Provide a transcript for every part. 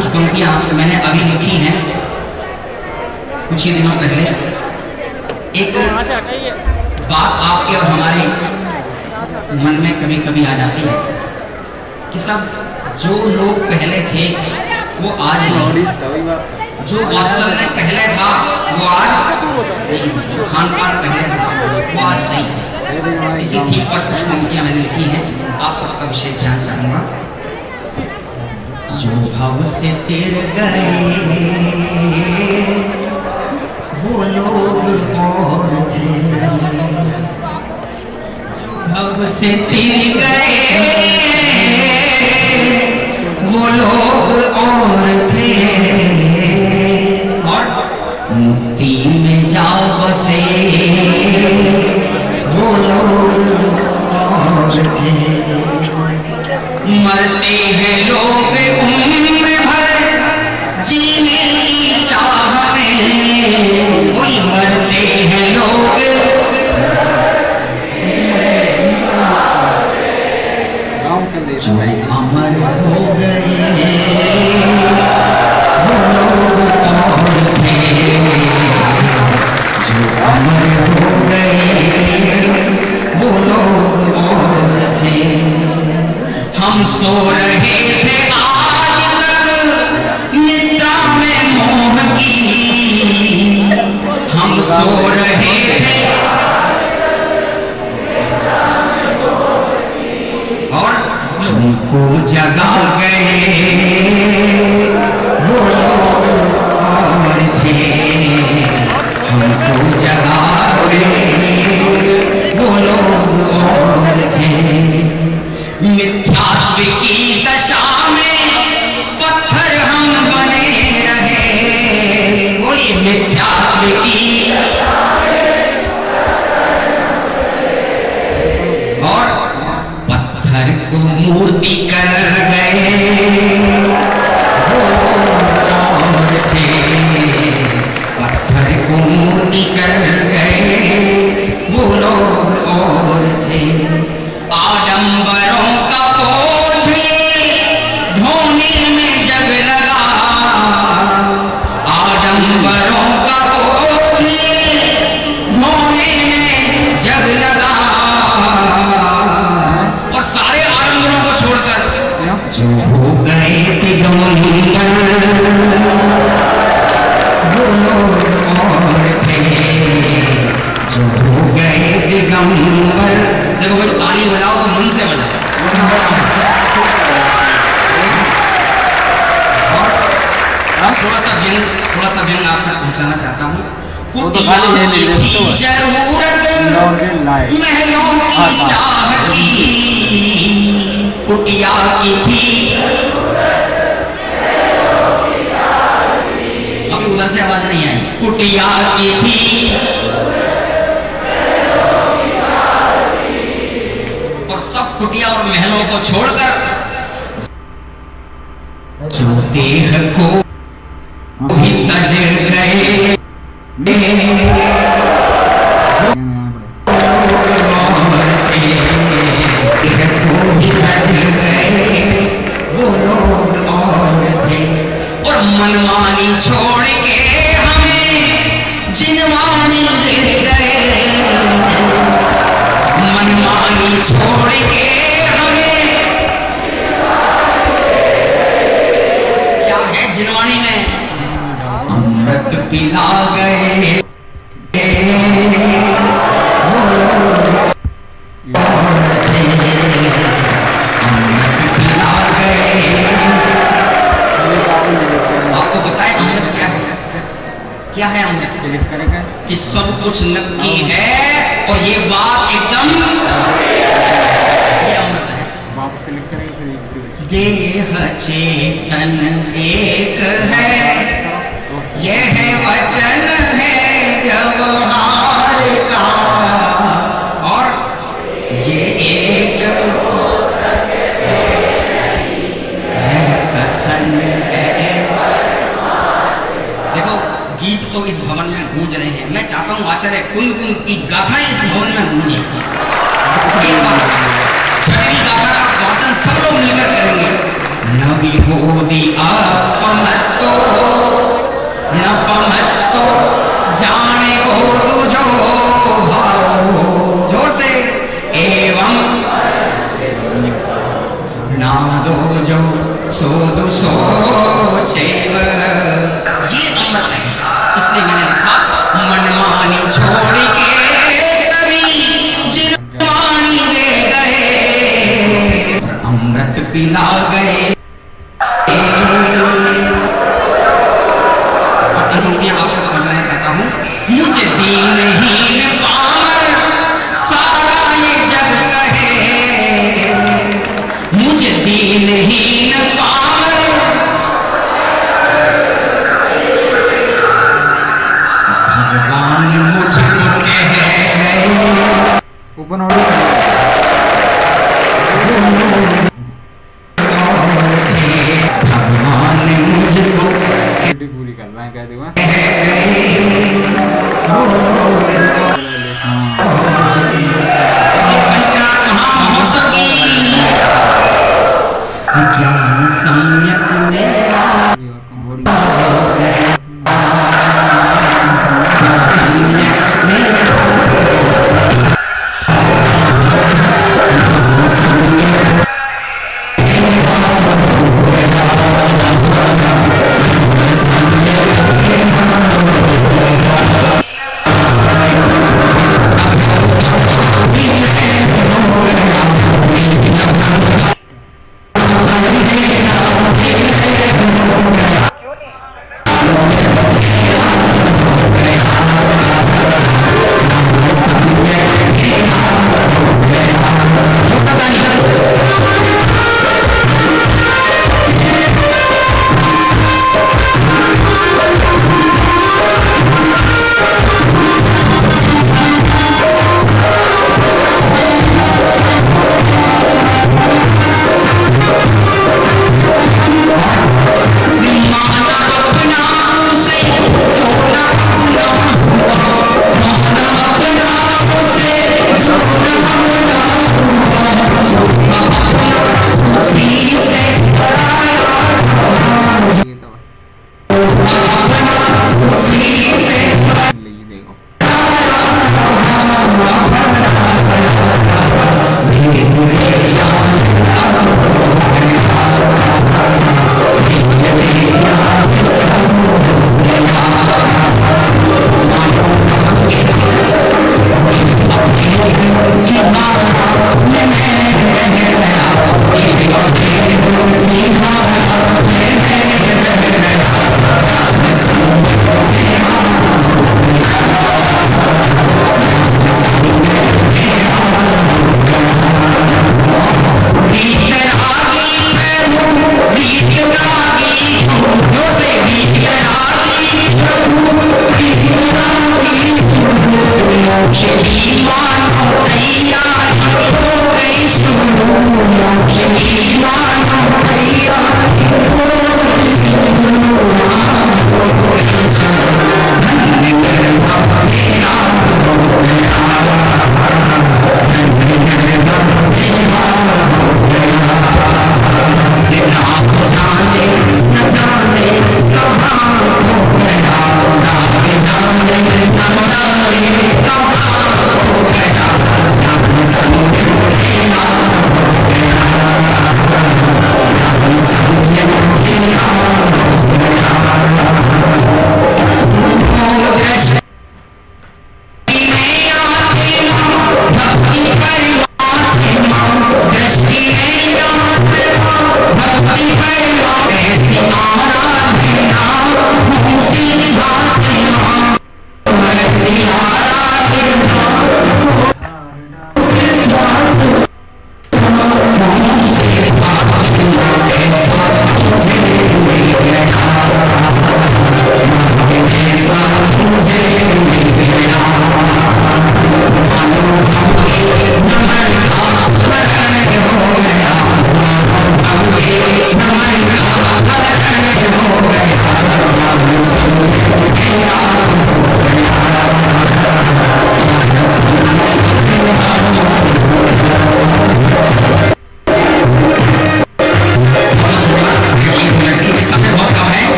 कुछ पंक्तियां मैंने अभी लिखी हैं कुछ ही दिनों पहले। एक बात आपके और हमारे मन में कभी कभी आ जाती है कि सब जो लोग पहले थे वो आज नहीं, जो वात्सल्य पहले था वो आज नहीं, जो खान पान पहले था वो आज नहीं। इसी थीम पर कुछ पंक्तियां मैंने लिखी हैं, आप सबका विशेष ध्यान चाहूंगा। जो भाव से फिर गए वो लोग और थे, जो भाव से फिर गए वो लोग और थे, और मुक्ति में जाओ बसे वो लोग और थे। मरते हैं लोग उम्र भर जीने की चाह में, वही मरते हैं लोग जो अमर हो गए वो लोग और थे, जो अमर हो गए वो लोग और थे। हम सो रहे थे आज तक निद्रा में मोह की, हम सो रहे थे और हमको जगा गए वो लोग और थे, हमको जगा गए वो लोग और थे। मिथ्यात्व की दशा में पत्थर हम बने रहे, बोलिए मिथ्यात्व की, और पत्थर को मूर्ति कर गए वो और थे, पत्थर को मूर्ति कर गए वो लोग और थे। आडंबरों का बोझ ढोने में जग लगा, आडंबरों का बोझ ढोने में जग लगा, और सारे आडंबरों को छोड़कर जो हो गए दिगंबर वो लोग और थे, जो हो गए दिगंबर। देखो भाई ताली बजाओ तो मन से बजाओ। थोड़ा सा व्यंग आप तक पहुंचाना चाहता हूँ। कुटिया की थी जरूरत महलों की चाह की, कुटिया की थी, अभी उधर से आवाज नहीं आई, कुटिया की थी और सब कुटिया और महलों को छोड़कर जो देह को भी तज गए वो लोग और थे, और मनमानी छोड़ के हमें जिनवानी दे गए, मनमानी छोड़ के हमें क्या है जिनवानी में अमृत पिला गए वो लोग और थे, अमृत पिला गए। आपको बताए अमृत क्या है? क्या है अमृत? कि सब कुछ नक्की है और ये बात एकदम ये अमृत है। देह चेतन एक है, यह वचन है व्यवहार का, और ये एक है कथन है। देखो गीत तो इस भवन में गूंज रहे हैं, मैं चाहता हूँ आचार्य कुंद कुंद की गाथाएं इस भवन में गूंजी। छठी गाथा का वाचन सब लोग मिलकर करेंगे। नभ हरि हो दिया पमतो न पमतो जाने को तुझो भाव जोर से एवं ना दो जो सो दो सो छेव ये अमृत है। इसलिए मैंने लिखा मनमानी छोड़ के सभी जिनवाणी दे गए अमृत पिला गए। आपको पहुंचाना चाहता हूं मुझे दीनहीन पामर सारा ये जग कहे मुझे दीनहीन पामर भगवान मुझको कह गए ओपन ऑर्डर भगवान मुझको पूरी कर मैं कह दूंगा ज्ञान सम्यक मेरा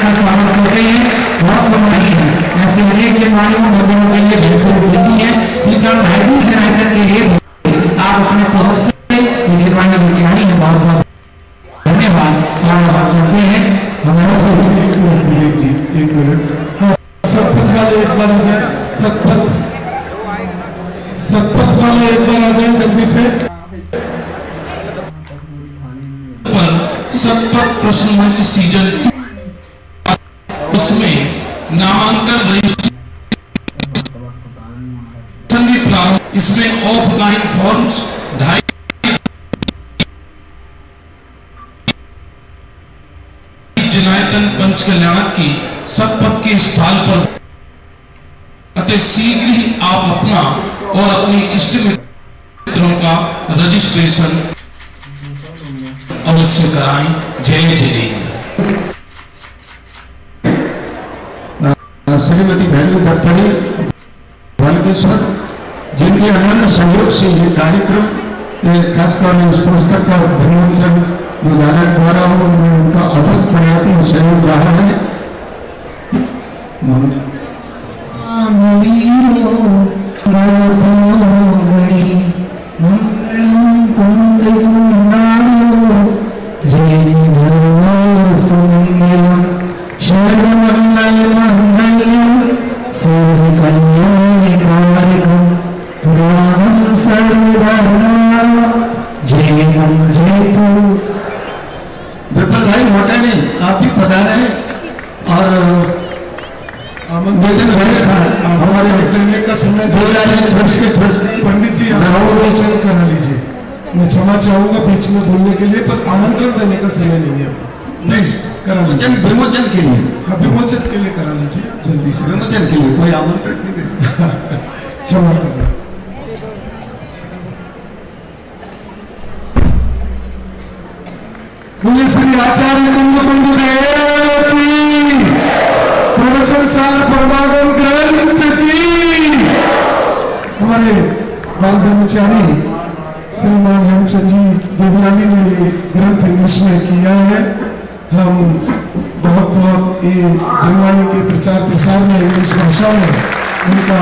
का स्वागत करते हैं। बहुत सुंदर है, ऐसे अनेक जनवाणी को बंदरों के लिए भैंसें देती है, टीका भाई के लिए आप अपने तरफ से जनवाणी लेके आई है। बहुत बहुत धन्यवाद। आप चलते हैं हमारे एक मिनट सतपथ वाले एक बार आ जाए, सतपथ वाले एक बार आ जाए जल्दी से। सतपथ प्रश्न मंच सीजन 2 उसमें नामांकन रजिस्ट्रेशन भी प्रारंभ, इसमें ऑफलाइन फॉर्म्स 2.5 जनायतन पंच कल्याण की सतपथ के स्थान पर अतः शीघ्र ही आप अपना और अपने इष्ट मित्रों का रजिस्ट्रेशन अवश्य कराएं। जय जिनेन्द्र। श्रीमती भैरवी दत्तरी बालकेश्वर, जिनके अनन्य सहयोग से ये कार्यक्रम खासकर इस पुस्तक का विमोचन जो दादा द्वारा हो, उनका अद्भुत प्रयत्न सहयोग रहा है। विपल भाई मोटा नहीं, आप भी पधारे हैं और हमारे देने का समय पंडित जी वचन करा लीजिए। मैं क्षमा चाहूंगा बीच में बोलने के लिए, पर आमंत्रण देने का समय नहीं है। नहीं करा लीजिए, विमोचन के लिए। हाँ, विमोचन के लिए करा लीजिए जल्दी से। विमोचन के लिए कोई आमंत्रण नहीं दे। क्षमा करना। बोले श्री आचार्य कुंद देव की, प्रवचन सार परमागम ग्रंथ की। हमारे बाल ब्रह्मचारी श्रीमान हेमचंद जी देवलानी ने ये ग्रंथ इंग्लिश में किया है। हम बहुत बहुत ये जनवाणी के प्रचार प्रसार में इंग्लिश भाषा में उनका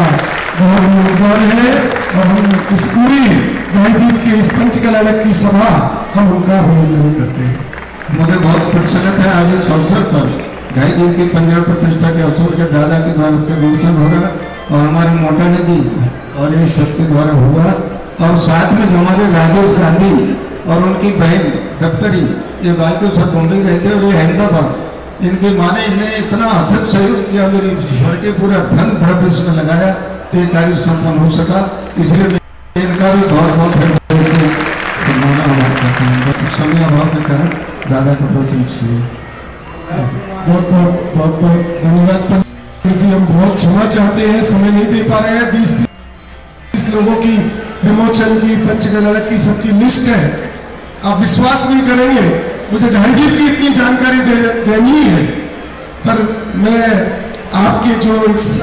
बहुत योगदान है और हम इस पूरी गायदीप की इस पंचकला की सभा हम उनका अभिनंदन करते हैं। मुझे बहुत प्रसन्नता है आज इस अवसर पर ढाई दिन की 15 प्रतिष्ठा के अवसर के दादा के द्वारा उसका विमोचन हो रहा और हमारे मोटा नदी और ये सबके द्वारा हुआ। और साथ में जो हमारे राजेश गांधी और उनकी बहन दफ्तरी, ये बालकेश्वर बॉम्बे रहते और ये अहमदाबाद, इनकी माँ ने इन्हें इतना अथक सहयोग किया, मेरी भर के पूरा धन द्रव्य इसमें लगाया तो ये कार्य संपन्न हो सका। इसलिए इनका भी बहुत बहुत समय अभाव के कारण दादा का बहुत बहुत धन्यवाद पंडित जी। हम बहुत क्षमा चाहते हैं, समय नहीं दे पा रहे हैं। 20-30 लोगों की विमोचन की पंचकला की सबकी लिस्ट है। आप विश्वास नहीं करेंगे, मुझे ढाईजीप की इतनी जानकारी देनी है, पर मैं आपके जो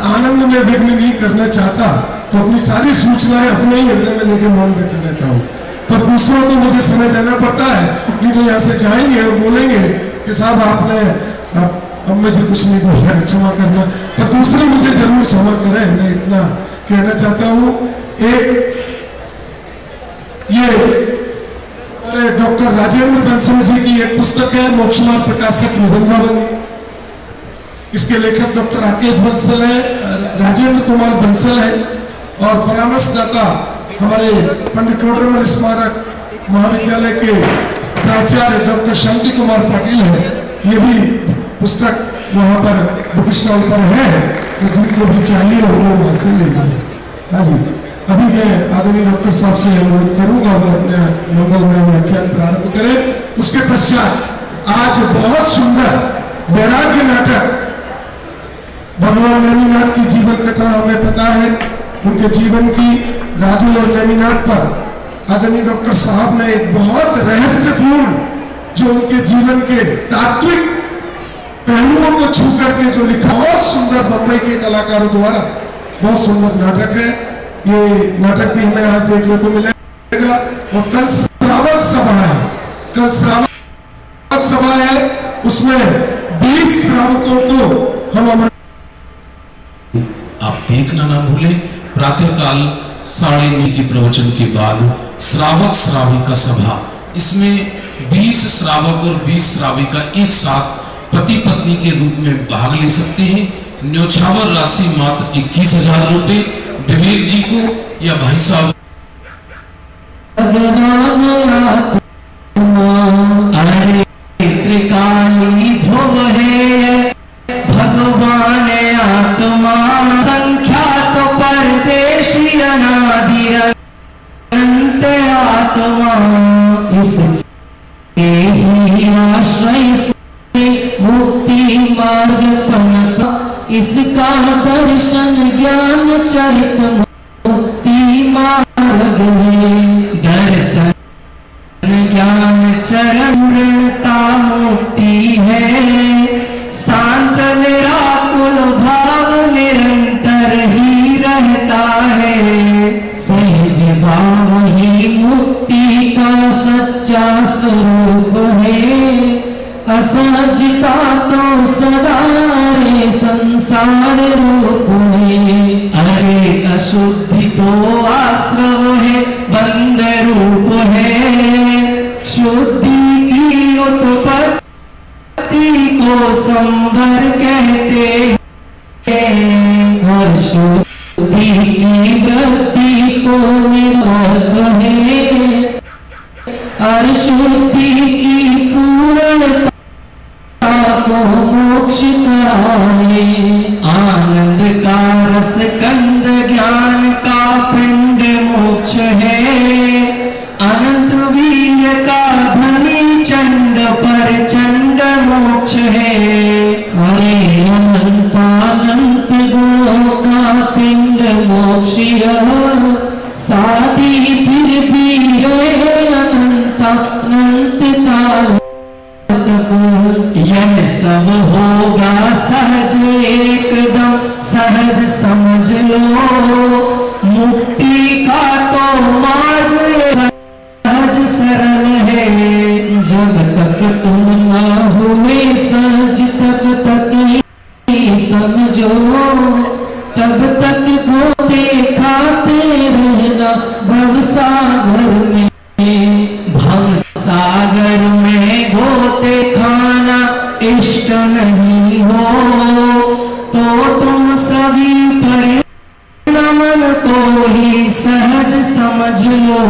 आनंद में विघ्न नहीं करना चाहता, तो अपनी सारी सूचनाएं अपने ही हृदय में लेके मौन बैठे रहता हूँ। पर दूसरों को मुझे समय देना पड़ता है, नहीं तो यहाँ से जाएंगे और बोलेंगे कि साहब आपने अब मुझे कुछ नहीं बोला, क्षमा करना। पर दूसरे मुझे जरूर क्षमा करें, मैं इतना कहना चाहता हूँ। एक ये हमारे डॉक्टर राजेंद्र बंसल जी की एक पुस्तक है, मोक्षमार्ग प्रकाशक निबंधावली। इसके लेखक डॉक्टर राकेश बंसल है, राजेंद्र कुमार बंसल है और परामर्शदाता हमारे पंडित टोडरमल स्मारक महाविद्यालय के प्राचार्य डॉक्टर शांति कुमार पाटिल है। ये भी पुस्तक वहां पर बुक स्टॉल पर है, तो जिनको भी चाहिए वो वहां से ले लेंगे। हाँ जी, अभी मैं आदरणीय डॉक्टर साहब से अनुरोध करूंगा वो अपने मंगलमय व्याख्यान प्रारंभ करें। उसके पश्चात आज बहुत सुंदर वैराग्य नाटक भगवान नेमिनाथ की जीवन कथा हमें पता है, उनके जीवन की राजू और नेमिनाथ पर आदरणीय डॉक्टर साहब ने एक बहुत रहस्यपूर्ण जो उनके जीवन के तात्विक पहलुओं को छू करके जो लिखा, बहुत सुंदर बंबई के कलाकारों द्वारा बहुत सुंदर नाटक है। ये नाटक भी हमें आज देखने को मिलेगा। और कल श्रावक सभा है, कल श्रावक सभा है, उसमें 20 20 श्रावकों को हम हमारे आप देखना ना भूलें, प्रातःकाल 9:30 के प्रवचन के बाद श्रावक श्राविका सभा, इसमें 20 श्रावक और 20 श्राविका एक साथ पति पत्नी के रूप में भाग ले सकते हैं। न्योछावर राशि मात्र 21,000 रुपए विवेक जी को या भाई साहब। त्रिकाली ध्रुव है भगवान आत्मा, संख्या तो परदेशी अनादि अनंत आत्मा, इसके ही आश्रय से मुक्ति मार्ग पनपा, इसका दर्शन ज्ञान चरित मुक्ति मार्ग है। दर्शन ज्ञान चरणता मुक्ति है, शांत निराकुल भाव निरंतर ही रहता है, सहज भाव ही मुक्ति का सच्चा स्वरूप है। असहजता तो सदा रे संसार रूप है, अरे अशुद्धि तो आश्रव है बंध रूप है, शुद्धि की उत्पत्ति को संभर कहते हैं, और शुद्धि की वृत्ति को निर्वर्त है, और शुद्धि की पूर्णता को मोक्ष कराए। आनंद का रस कंद ज्ञान का पिंड मोक्ष है, अनंत वीर का धनी चंड पर चंड मोक्ष है, अरे अनंतानंत गुणों का पिंड मोक्ष साधी फिर भी है अनंत काल। यह सब होगा सहज एकदम सहज समझ लो, मुक्ति का तो मार्ग सहज सरल है। जब तक तुम ना हुए सहज तक ही समझो, तब तक गोते खाते रहना भवसागर में। भवसागर में गोते खाना इष्ट नहीं हो, तो तुम सभी परिणमन को ही सहज समझ लो।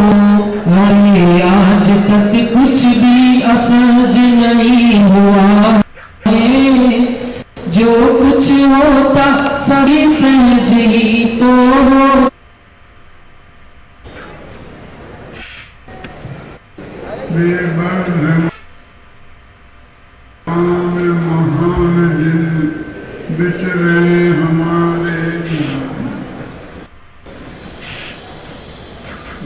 अरे आज तक कुछ भी असहज नहीं हुआ है, जो कुछ होता सभी सहज ही तो हो। महान दिन बिचरे हमारे,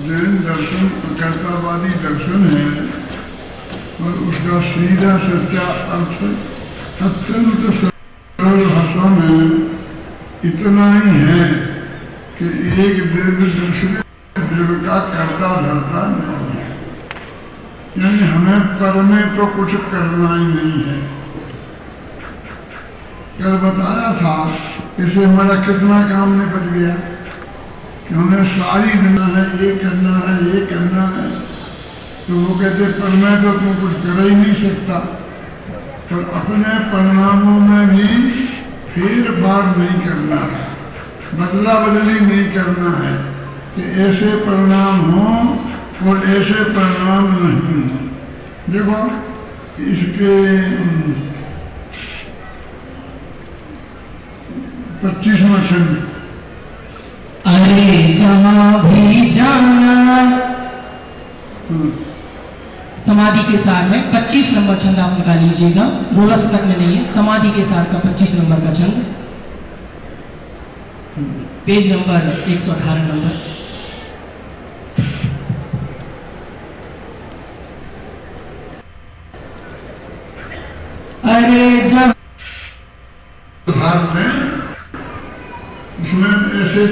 जैन दर्शन अकर्तावादी दर्शन है और उसका सीधा सच्चा अर्थ अत्यंत सरल भाषा में इतना ही है कि एक द्रव्य दूसरे द्रव्य का कर्ता धरता नहीं है, यानी हमें पर में तो कुछ करना ही नहीं है। कल बताया था, इसे हमारा कितना काम निपट गया कि हमें सारी देना है, ये करना है, ये करना है। तो वो कहते पर मैं तो तुम कुछ कर ही नहीं सकता, पर अपने परिणामों में भी फेर फार नहीं करना है, बदला बदली नहीं करना है कि ऐसे परिणाम हो और ऐसे परिणाम नहीं। देखो इसके 25वां छंद, अरे जहां भी जाना, समाधि के सार में 25 नंबर छंद आप निकाल लीजिएगा, रोलस तक में नहीं है, समाधि के सार का 25 नंबर का छंद, पेज नंबर 118 नंबर। अरे जब इसमें ऐसे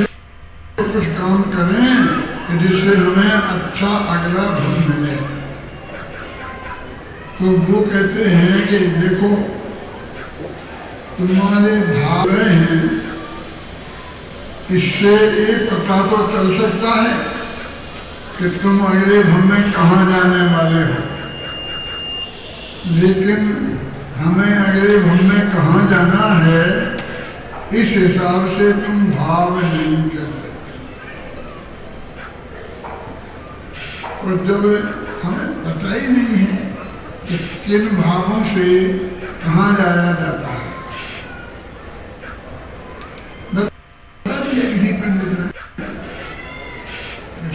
तो कुछ काम करें जिससे हमें अच्छा अगला फल मिले। तो वो कहते हैं कि देखो तुम्हारे भाव हैं, इससे एक पता तो चल सकता है कि तुम अगले भव में कहाँ जाने वाले हो, लेकिन हमें अगले भव में कहाँ जाना है इस हिसाब से तुम भाव नहीं कर सकते। और जब हमें पता ही नहीं है कि किन भावों से कहाँ जाया जाता है, किसी पंडित ने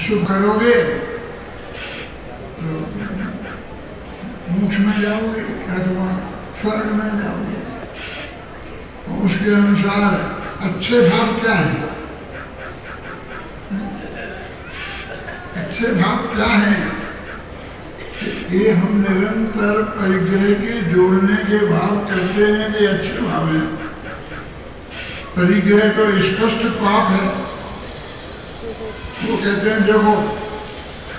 शुभ करोगे तो मोक्ष में जाओगे अथवा स्वर्ग में जाओगे। उसके अनुसार अच्छे भाव क्या है, अच्छे भाव क्या है कि ये हम निरंतर परिग्रह के जोड़ने के भाव करते हैं, ये अच्छे भाव हैं। परिग्रह तो स्पष्ट पाप है। वो कहते हैं जब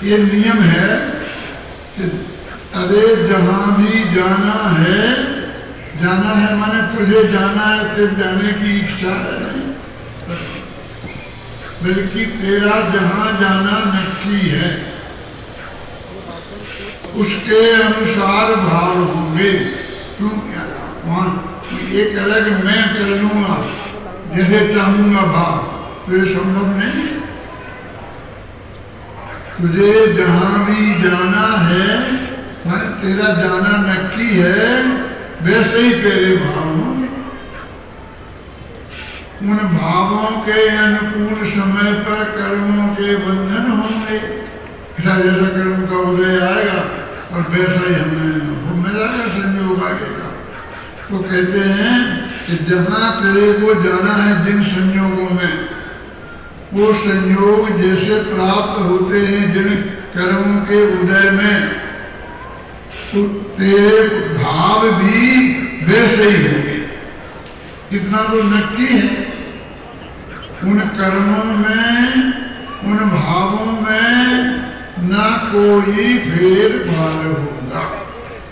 ये नियम है कि अरे जहां भी जाना है माने तुझे जाना है, तेरे जाने की इच्छा है नहीं, बल्कि तेरा जहां जाना नक्की है उसके अनुसार भाव होंगे। तू वहां एक अलग मैं कर लूंगा जैसे चाहूंगा भाव, तो ये संभव नहीं है। तुझे जहां भी जाना है माने तेरा जाना नक्की है, वैसे ही तेरे भाव होंगे। उन भावों के अनुकूल समय पर कर्मों के बंधन होंगे। जैसा कर्म का उदय आएगा और वैसा ही हमें मिलेगा संयोग आएगा। तो कहते हैं कि जहां तेरे को जाना है जिन संयोगों में, वो संयोग जैसे प्राप्त होते हैं जिन कर्मों के उदय में, तो तेरे भाव भी वैसे ही होंगे। इतना तो नक्की है। उन कर्मों में, उन भावों में ना कोई फेरफार होगा,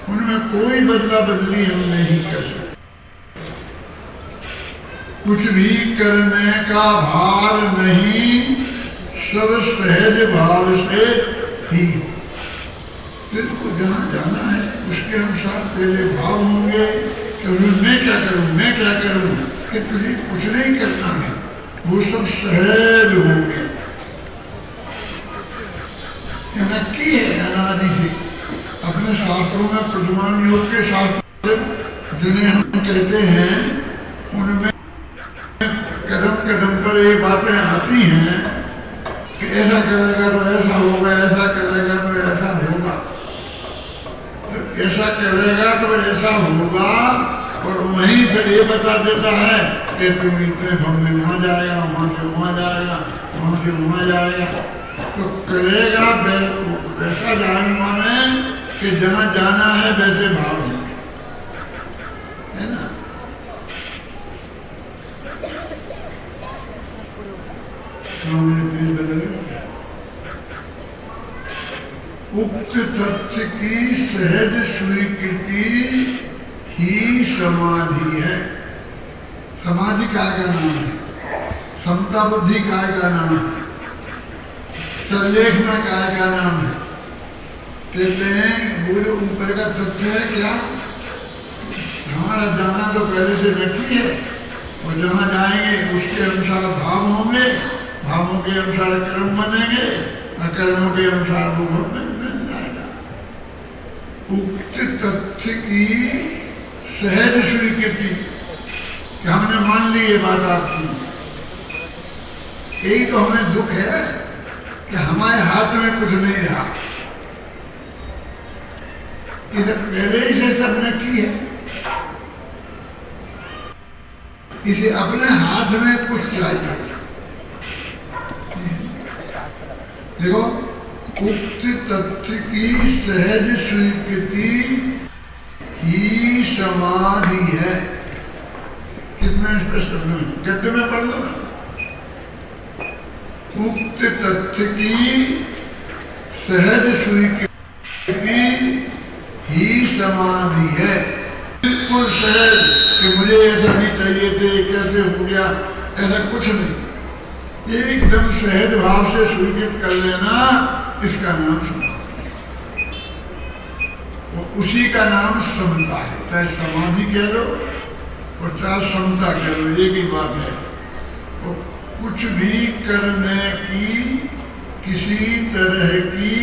उनमें कोई बदला बदली हम नहीं कर सकते। कुछ भी करने का भार नहीं, सब सहज भाव से ही। तेरे को जहाँ जाना है उसके अनुसार तेरे भाव होंगे कि मैं क्या करूं, कि तुझे कुछ नहीं करना है, वो सब सहज होंगे। नक्की है अनादि से। अपने शास्त्रों में प्रज्ञान योग के शास्त्र जिन्हें हम कहते हैं, उनमें कदम कदम पर ये बातें आती हैं कि ऐसा करेगा तो ऐसा होगा, ऐसा करेगा तो ऐसा होगा, ऐसा करेगा तो ऐसा होगा। और वहीं फिर ये बता देता है कि तुम इतने भव में वहां जाएगा, वहां से वहां जाएगा, वहां से वहां जाएगा। तो करेगा वैसा जानना है कि जहां जाना है वैसे भाव होंगे, है ना। उक्त तथ्य की सहज स्वीकृति ही समाधि है। समाधि काय का नाम है, समता बुद्धि काय का नाम है, संलेखना काय का नाम है। कहते हैं वो जो ऊपर का तथ्य है क्या, हमारा जाना तो पहले से नक्की है, और जहाँ जाएंगे उसके अनुसार भाव होंगे, भावों के अनुसार कर्म बनेंगे, और कर्मों के अनुसार वो बन जाएगा। उक्त तथ्य की सहज स्वीकृति, हमने मान ली ये बात आपकी। यही तो हमें दुख है कि हमारे हाथ में कुछ नहीं रहा। इसे पहले ही से सबने की है, इसे अपने हाथ में कुछ चाहिए। देखो, उक्त तथ्य की सहज स्वीकृति ही समाधि है। कितना स्पष्ट है, गद्य में पढ़ लो ना। उक्त तथ्य की सहज स्वीकृति ही समाधि है। बिल्कुल सहज कि मुझे ऐसा नहीं चाहिए थे, कैसे हो गया, ऐसा कुछ नहीं। एकदम सहज भाव से स्वीकृत कर लेना, इसका नाम समाधि है। उसी का नाम समता है। चाहे समाधि कह लो और चाहे समता कह लो, एक ही बात है। वो कुछ भी करने की किसी तरह की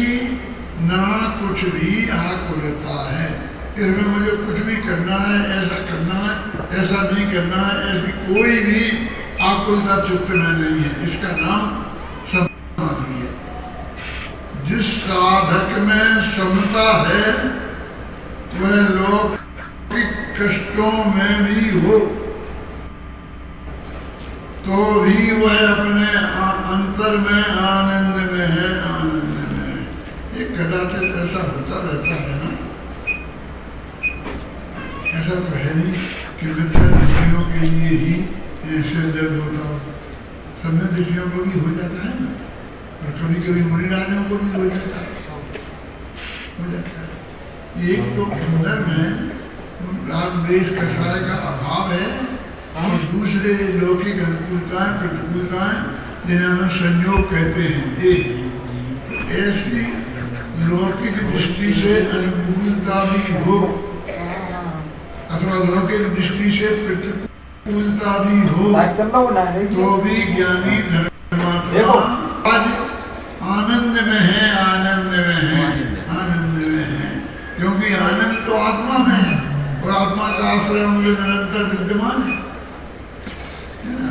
ना कुछ भी आकुलता है। इसमें मुझे कुछ भी करना है, ऐसा करना है, ऐसा नहीं करना है, ऐसी कोई भी आकुलता चित्त में नहीं है। इसका नाम समाधि है। जिस साधक में समता है वह लौकिक कष्टों में भी हो तो भी वह अपने अंतर में आनंद में है, आनंद में है। एक कदाचित ऐसा होता रहता है ना, ऐसा तो है नहीं कि मिथ्या दृष्टियों के लिए ही सिर दर्द होता हो। सम्य दृष्टियों को भी हो जाता है ना, और कभी कभी मुनिराजों को भी हो जाता है। एक तो अंदर में राग द्वेष कषाय का अभाव है, और दूसरे लौकिक अनुकूलताएं प्रतिकूलताएं जिन्हें हम संयोग कहते हैं। एक ऐसी लौकिक दृष्टि से अनुकूलता भी हो अथवा लौकिक दृष्टि से प्रतिकूलता भी हो तो भी ज्ञानी धर्मात्मा आज आनंद में है, आनंद में है, आनंद में है। क्योंकि आनंद तो आत्मा में है और आत्मा का आश्रय उनके निरंतर विद्यमान है ना।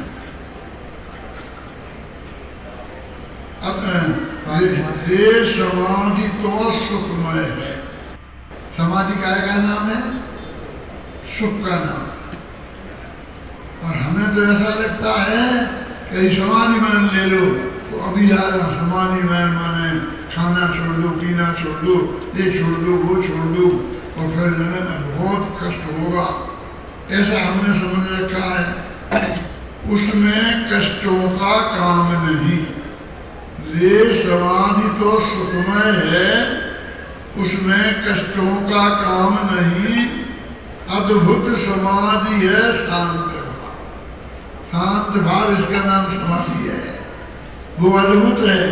ये समाधि तो सुखमय है। समाधि का नाम है, सुख का नाम। और हमें तो ऐसा लगता है कि समाधि मान ले लो तो अभी आ रहा समाधि मान माने खाना छोड़ दो, पीना छोड़ दो, ये छोड़ दो, वो छोड़ दो, और फिर बहुत कष्ट होगा, ऐसा हमने समझ रखा है। उसमें कष्टों का काम नहीं। ये समाधि तो सुखमय है, उसमें कष्टों का काम नहीं। अद्भुत समाधि है, शांत भाव। शांत भाव इसका नाम समाधि है। वो अद्भुत है,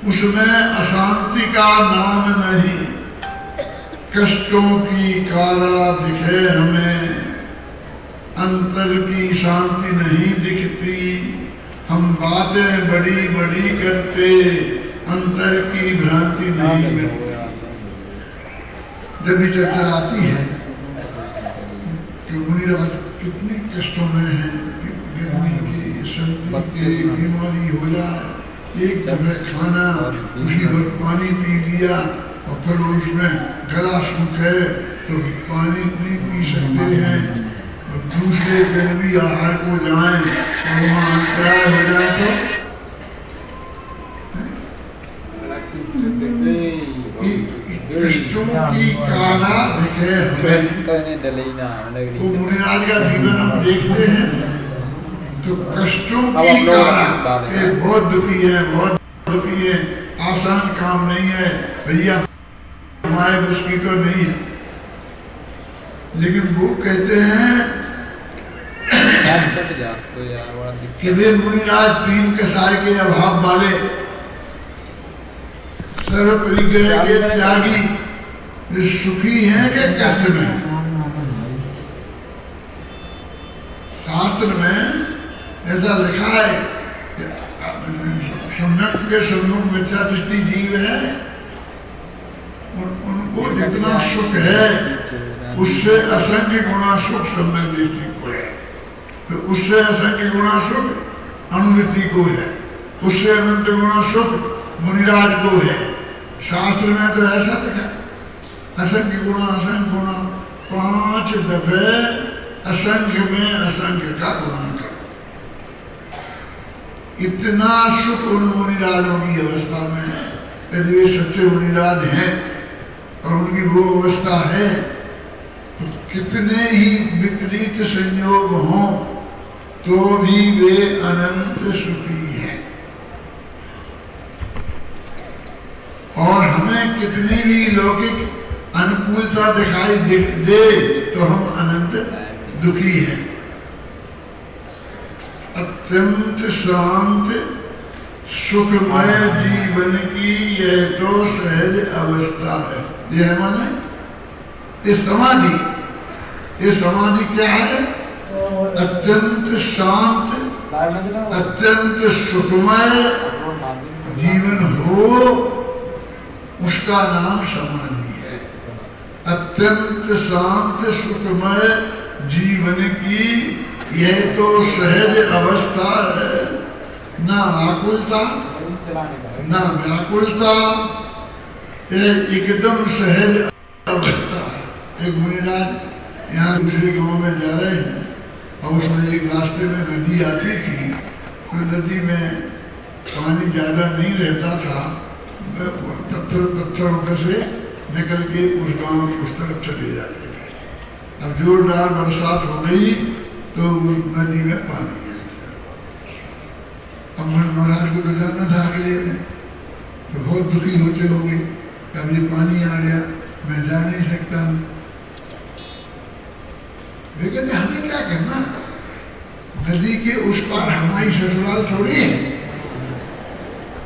उसमें अशांति का नाम नहीं। कष्टों की काला दिखे हमें, अंतर की शांति नहीं दिखती। हम बातें बड़ी बड़ी करते, अंतर की भ्रांति नहीं मिटती। जब भी चर्चा आती है कि मुनिराज कितने कष्टों में है, गर्मी के, सर्दी के, बीमारी हो जाए, एक दफे खाना, उसी वक्त पानी पी लिया, और फिर उसमें गला सूख है तो पानी नहीं पी सकते हैं, और दूसरे दिन भी आहार को जाएं और वहाँ अंतराय हो जाए तो कष्टों की काला दिखे वो मुनिराज का जीवन हम देखते हैं तो कष्टों की काला, बहुत दुखी है, बहुत दुखी है, आसान काम नहीं है भैया, हमारे बस की तो नहीं है। लेकिन वो कहते हैं कि वे मुनिराज तीन कसाय के अभाव वाले, सर्व परिग्रह के त्यागी, जो सुखी हैं कि कष्ट में। शास्त्र में ऐसा लिखा है कि सम्यक के सम्मुख मिथ्या दृष्टि जीव है, उनको जितना सुख है उससे असंख्य गुणा सुख सम्यक दृष्टि को है, तो उससे असंख्य गुणा सुख अनुवृत्ति को है, उससे अनंत गुणा सुख मुनिराज को है। शास्त्र में तो ऐसा लिखा, असंख्य गुणा, असंख्य गुणा, 5 दफे असंख्य में असंख्य का गुणा कर। इतना सुख उन मुनिराजों की अवस्था में है। यदि वे सच्चे मुनिराज हैं और उनकी वो अवस्था है तो कितने ही विपरीत संयोग हों तो भी वे अनंत सुखी हैं। और हमें कितनी भी लौकिक अनुकूलता दिखाई दे तो हम अनंत दुखी है। अत्यंत शांत सुखमय जीवन की यह तो सहज अवस्था है। यह माने ये समाधि, ये समाधि क्या है? अत्यंत शांत, अत्यंत सुखमय जीवन हो, उसका नाम समाधि है। अत्यंत शांत सुखमय जीवन की यह तो सहज अवस्था है। ना आकुलता ना व्याकुलता, यह एकदम सहज अवस्था है। एक मुनिराज यहाँ दूसरे गांव में जा रहे हैं और उसमें एक रास्ते में नदी आती थी, तो नदी में पानी ज्यादा नहीं रहता था, पत्थरों से निकल के उस गांव की उस तरफ चले जाते थे। अब जोरदार बरसात हो गई तो नदी में पानी है। अब महाराज को तो जाना था अगले में, तो बहुत दुखी होते होंगे, अब ये पानी आ गया, मैं जा नहीं सकता हूँ। लेकिन हमें क्या करना, नदी के उस पार हमारी ससुराल थोड़ी है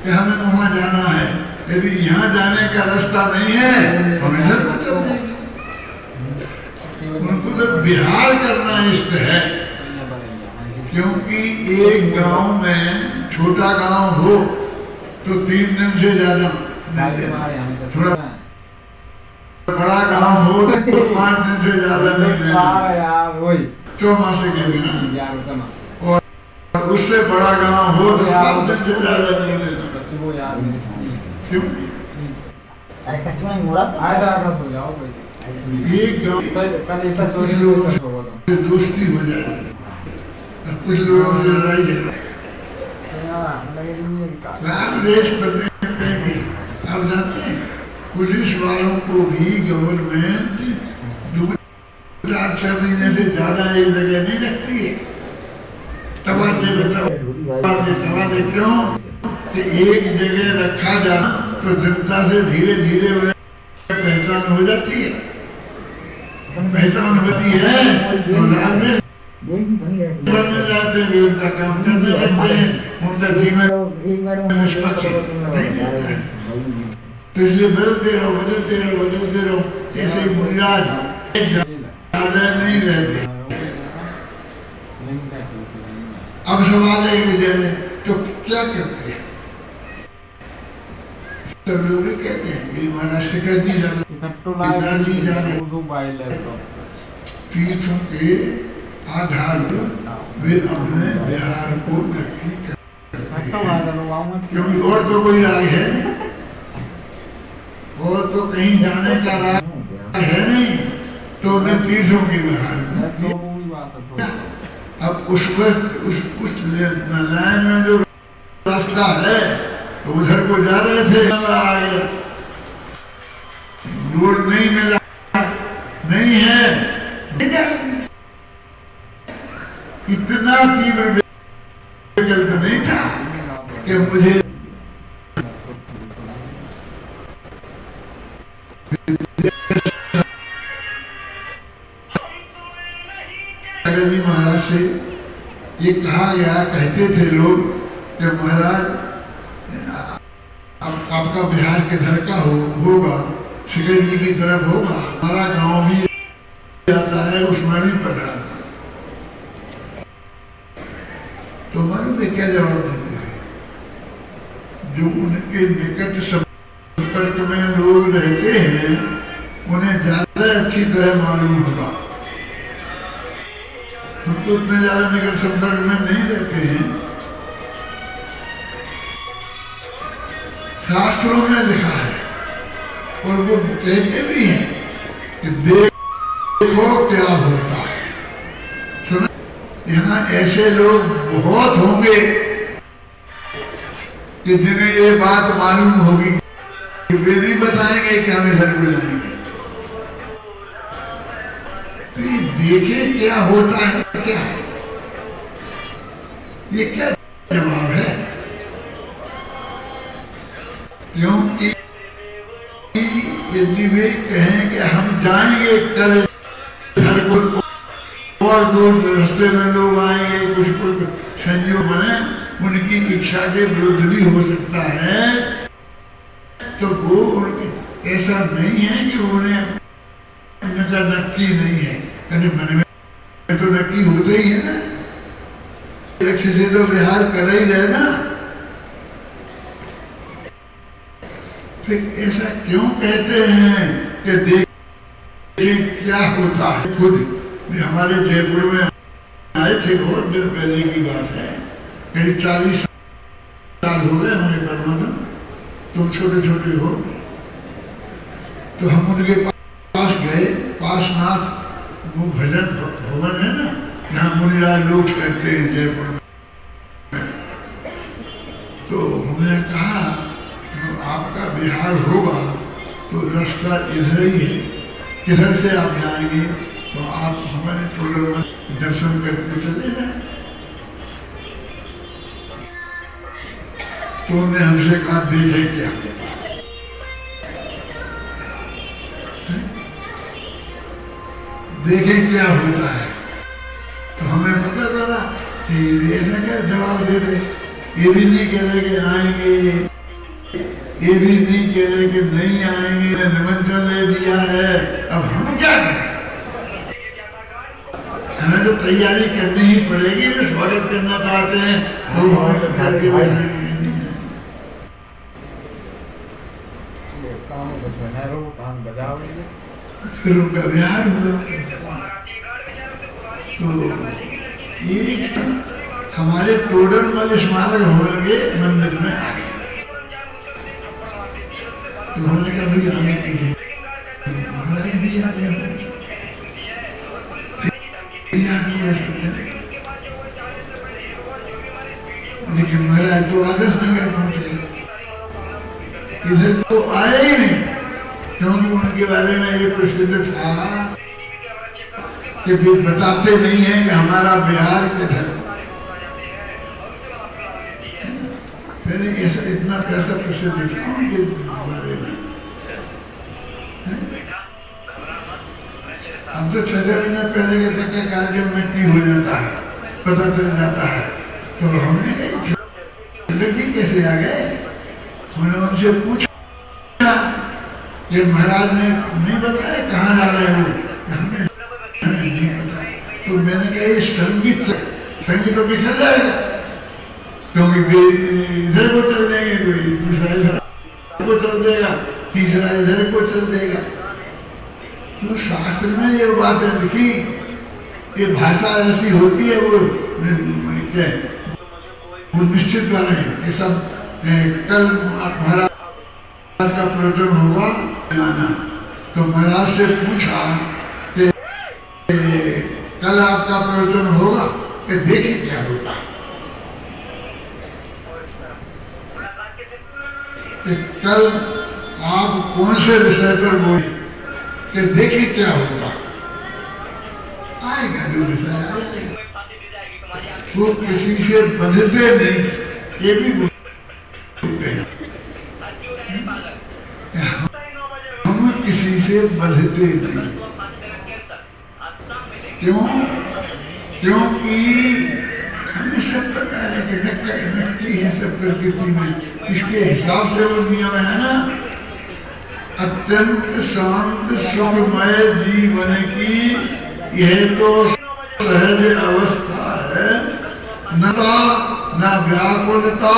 कि हमें वहां जाना है। यदि यहाँ जाने का रास्ता नहीं है तो हम इधर को चल देंगे। उनको तो विहार करना इष्ट है, क्योंकि एक गांव में छोटा गांव हो तो 3 दिन से ज्यादा नहीं देना, थोड़ा बड़ा गांव हो तो 5 दिन से ज्यादा नहीं देना, चौमासे के बिना, और उससे बड़ा गांव हो तो 7 दिन से ज्यादा नहीं देना। क्यों? एक गांव कुछ लोगों से दोस्ती हो जाएगी, कुछ लोगों से लड़ाई झगड़ा, देश बदलेंगे। आप जानते हैं पुलिस वालों को भी गवर्नमेंट 2-4 महीने से ज्यादा एक जगह नहीं रखती है। तबादले तबादले क्यों? कि एक जगह रखा जाना तो जनता से धीरे धीरे उन्हें पहचान हो जाती है। पहचान होती है तो बनने जाते हैं, उनका काम करने लगते हैं, उनका जीवन निष्पक्ष नहीं रहता है। तो इसलिए बदलते रहो। ऐसे मुनिराज ज्यादा नहीं रहते। अब सवाल है तो क्या करते हैं? सब लोग कहते हैं कि महाराज शिखर जी जाना तीर्थों के आधार पर वे अपने बिहार को नक्की करते हैं, क्योंकि और तो कोई राय है नहीं, और तो कहीं जाने का राय है नहीं, तो मैं तीर्थों के बिहार। अब उस वक्त उस लाइन में जो रास्ता है तो उधर को जा रहे थे, आ गया रोड नहीं मिला, नहीं है, नहीं जाएंगे। इतना तीव्र विकल्प नहीं था कि मुझे महाराज से ये कहा गया, कहते थे लोग कि महाराज आपका बिहार किधर का होगा, शिखर जी की तरफ होगा, हमारा गांव भी आता है, उसमें भी पता। तो मैंने क्या जवाब देते हैं? जो उनके निकट संपर्क में लोग रहते हैं उन्हें ज्यादा अच्छी तरह मालूम होगा। हम तो उतने ज्यादा निकट संपर्क में नहीं रहते हैं। शास्त्रों में लिखा है और वो कहते भी हैं कि देखो क्या होता है। सुना, यहाँ ऐसे लोग बहुत होंगे कि जिन्हें ये बात मालूम होगी कि वे नहीं बताएंगे कि हम इधर को जाएंगे। तो ये देखे क्या होता है, क्या है, ये क्या जवाब है? क्योंकि यदि वे कहें कि हम जाएंगे कल इधर को और दो रास्ते में लोग आएंगे, कुछ कुछ संयोग बने, उनकी इच्छा के विरुद्ध भी हो सकता है। तो वो ऐसा नहीं है कि उन्हें उनका नक्की नहीं है, मन में तो नक्की होते ही है ना, लक्ष्य से तो विहार कर ही रहे ना। फिर ऐसा क्यों कहते हैं कि देखिए क्या होता है। खुद हमारे जयपुर में आए थे, बहुत दिन पहले की बात है, करीब 40 साल हो गए हमें परमानंद, तुम छोटे छोटे हो गए। तो हम उनके पास गए, पासनाथ वो भजन भवन है ना, जहाँ मुनिराज लोग करते हैं जयपुर में। तो हमने कहा आपका बिहार होगा तो रास्ता इधर ही है, किधर से आप जाएंगे, तो आप हमारे टोले में दर्शन करते चले जाए। तो उन्होंने हमसे कहा देखे क्या देखें क्या होता है। तो हमें पता चला कि ऐसा क्या जवाब दे रहे, ये भी नहीं कह रहे कि आएंगे, ये भी नहीं कह रहे कि नहीं आएंगे, निमंत्रण दे दिया है, अब हम क्या करें। हमें तो तैयारी करनी ही पड़ेगी, स्वागत करना चाहते हैं तो हमें करके बैठे नहीं है। फिर उनका बिहार हुआ। तो एक हमारे टोडरमल स्मारक भवन के मंदिर में आ गए। तो हमने कहा भाई हमें कीजिए, महाराज भी आ गए, लेकिन महाराज तो आदर्श नगर पहुंच गए, इधर तो आए ही नहीं, क्योंकि उनके बारे में ये प्रसिद्ध था कि भी बताते नहीं है कि हमारा बिहार किधर। पहले ऐसा इतना पैसा प्रसिद्ध था उनके बारे में। अब तो 6 महीने पहले के तक के कार्यक्रम में की हो जाता है, पता चल जाता है। तो हमने कही लड़की कैसे आ गए, हमने उनसे पूछा कि महाराज ने नहीं बताया कहाँ जा रहे हो, हमें नहीं पता। तो मैंने कहा ये संगीत तो बिखर जाएगा, क्योंकि इधर को चल देंगे, कोई दूसरा इधर को चल देगा, तीसरा इधर को चल देगा। तो शास्त्र में ये बातें लिखी, ये भाषा ऐसी होती है, वो क्या वो निश्चित वाले हैं कि सब कल महाराज का प्रवचन होगा आना। तो महाराज से पूछा कि कल आपका प्रवचन होगा, कि देखिए क्या होता है। कि कल आप कौन से विषय पर बोले, कि देखिए क्या होता। आएगा जो विषय आएगा, वो किसी से बंधते नहीं, ये भी बोलते हैं हम किसी से बंधते नहीं। क्यों? क्योंकि हमें सब पता है कि नक्की है सब प्रकृति में, इसके हिसाब से वो नियम है ना। अत्यंत शांत सुखमय जीवन की यह तो सहज अवस्था है, न व्याकुलता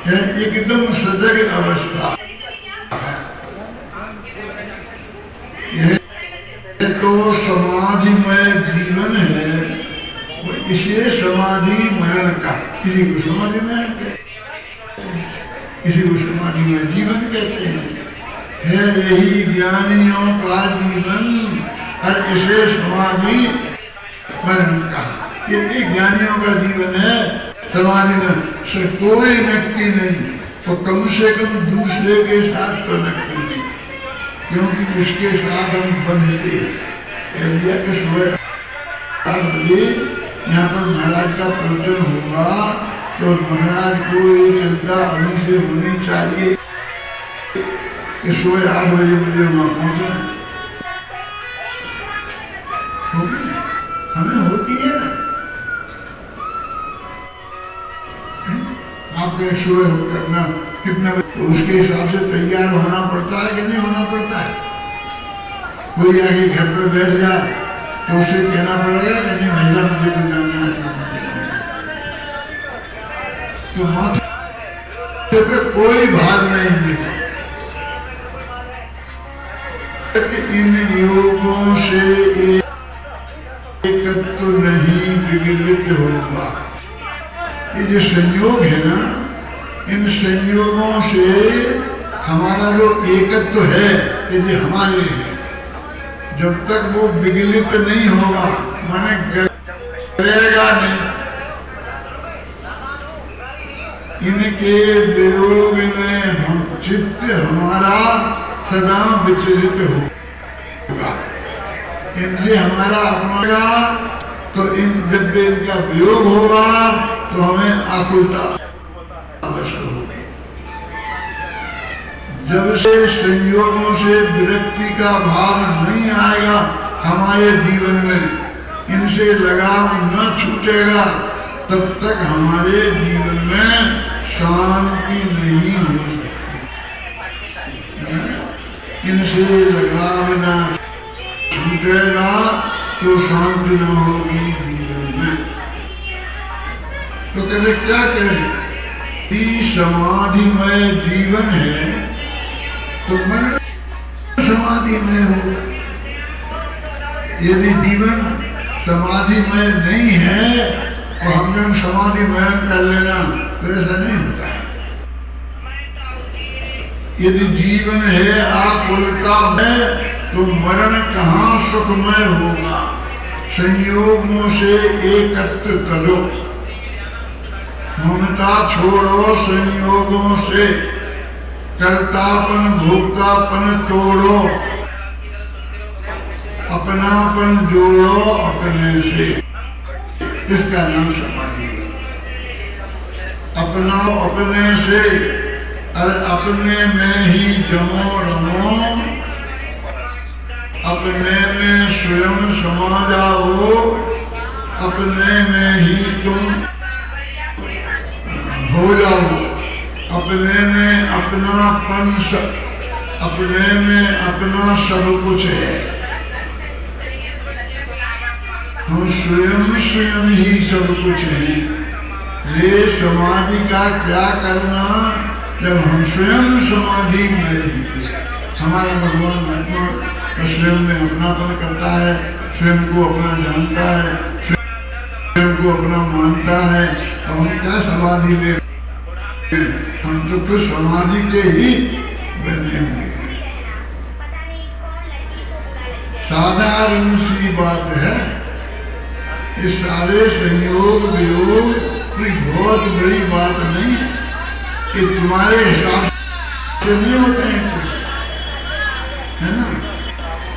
है, एकदम सजग अवस्था है। यह तो समाधिमय जीवन है, इसे समाधि मरण का, किसी को समाधि में किसी को समाधि में जीवन कहते हैं। है यही ज्ञानियों का जीवन, और इसे समाधि मरण का, ये ज्ञानियों का जीवन है। समाधि में कोई नक्की नहीं, तो कम से कम दूसरे के साथ तो नक्की नहीं, क्योंकि उसके साथ हम बंधते के सुबह 8 बजे यहाँ पर महाराज का प्रवचन होगा, तो महाराज को ये चिंता अभी से होनी चाहिए कि सुबह 8 बजे मुझे वहां पहुंचना है। हमें के सुबह करना कितना, तो उसके हिसाब से तैयार होना पड़ता है कि नहीं होना पड़ता है। कोई आगे घर पे बैठ जाए तो उसे कहना पड़ेगा कि नहीं भैया मुझे तो जाना है। तो माथे पे कोई भार नहीं देगा। इन योगों से एकत्व नहीं विगलित होगा। ये जो संयोग है ना, इन संयोगों से हमारा जो एकत्व है ये जो हमारे है, जब तक वो विगलित नहीं होगा, माने गलेगा नहीं, इनके वियोग में हम चित्त हमारा सदा विचलित होगा। इनसे हमारा अपना, तो जब भी इनका वियोग होगा तो हमें आकुलता अवश्य होगी। जब से संयोगों से विरक्ति का भाव नहीं आएगा हमारे जीवन में, इनसे लगाव न छूटेगा, तब तक हमारे जीवन में शांति नहीं हो सकती। इनसे लगाव न छूटेगा तो शांति न होगी जीवन में। तो कहते क्या करें, समाधिमय जीवन है तो मन समाधिमय होगा। यदि जीवन समाधिमय नहीं है तो हमने समाधिमय कर लेना, तो ऐसा नहीं होता है। यदि जीवन है आकुलता में, तो मरण कहाँ सुखमय होगा। संयोगों से एकत्व करो, ममता छोड़ो, संयोगों से कर्तापन भोक्तापन तोड़ो, अपनापन जोड़ो अपने से। इसका नाम समाधि है। अपनाओ अपने से, अरे अपने में ही जमो रमो, अपने में स्वयं समा जाओ, अपने में ही तुम हो जाओ, अपने में अपनापन, अपने में अपना सब कुछ है। हम स्वयं ही सब कुछ है। ये समाधि का क्या करना, जब हम स्वयं समाधि में ही, हमारा भगवान आत्मा स्वयं में अपनापन करता है, स्वयं को अपना जानता है, स्वयं को अपना मानता है, और हम क्या समाधि ले, हम तो समाधि के ही बने हुए हैं। साधारण सी बात है। ये सारे संयोग वियोग कोई बहुत बड़ी बात नहीं है। कि तुम्हारे हिसाब से नहीं होते हैं कुछ, है ना।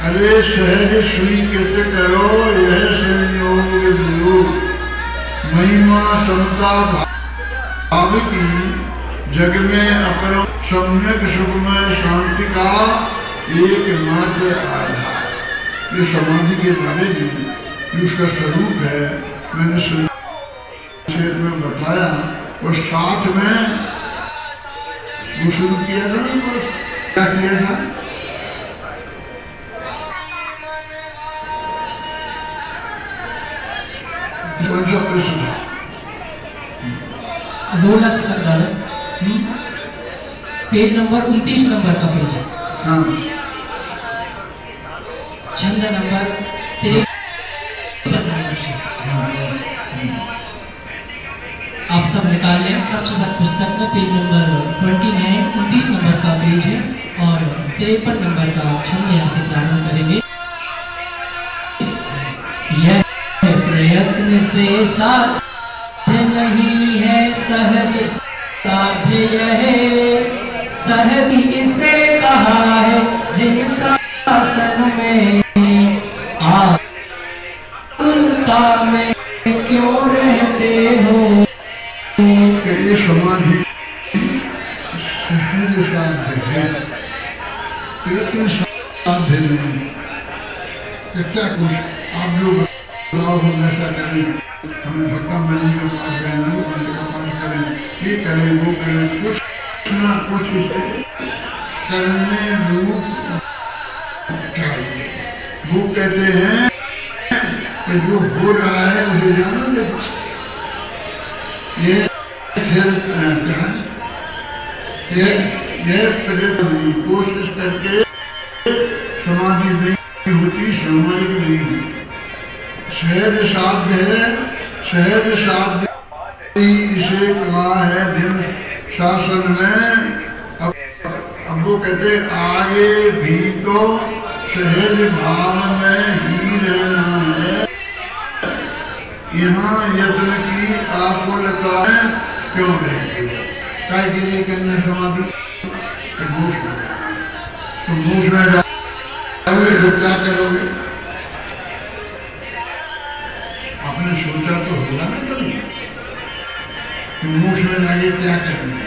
अरे सहज स्वीकृत करो यह संयोग वियोग, महिमा समता भाव की जग में अपरम सम्यक सुखमय शांति का एकमात्र आधार। ये समाधि के बारे में उसका स्वरूप है, मैंने संक्षेप में बताया। और साथ में वो शुरू किया था ना, क्या किया था, कौन सा प्रश्न था? रोला सिकंदर, पेज नंबर 29 नंबर का पेज है। हाँ, छंद नंबर 53 आप सब निकाल लें। सबसे बड़ी पुस्तक में पेज नंबर 29 नंबर का पेज है और 53 नंबर का छंद यहाँ से प्रारंभ करेंगे। यह प्रयत्न से साध्य नहीं है, सहज साध्य यह सहज इसे कहा है, जिन शासन में आकुलता में क्यों रहते हो। ये समाधि सहज साध्य है, प्रयत्न साध्य नहीं है। क्या कुछ आप लोग बताओ, हम ऐसा करें, हमें भक्ता मनी का पाठ करें, का पाठ करें, ये करे वो करे, कुछ ना कुछ इसे करने रूप चाहिए। वो कहते हैं कि जो हो रहा है उसे जानो दे। ये फिर क्या है, ये कोशिश करके समाधि नहीं होती, सामाजिक नहीं होती। सहज साध्य है, सहज साध्य इसे कहा है दिन शासन में। अब वो कहते आगे भी तो सहज भाव में ही रहना है। यहाँ यत्न की आकुलता है, क्यों रहेगी? काय के लिए करना समाधि? मोक्ष में जाना। तो मोक्ष में जाओगे तो क्या करोगे? आपने सोचा तो होगा ना कभी कि मोक्ष में जाके क्या करेंगे?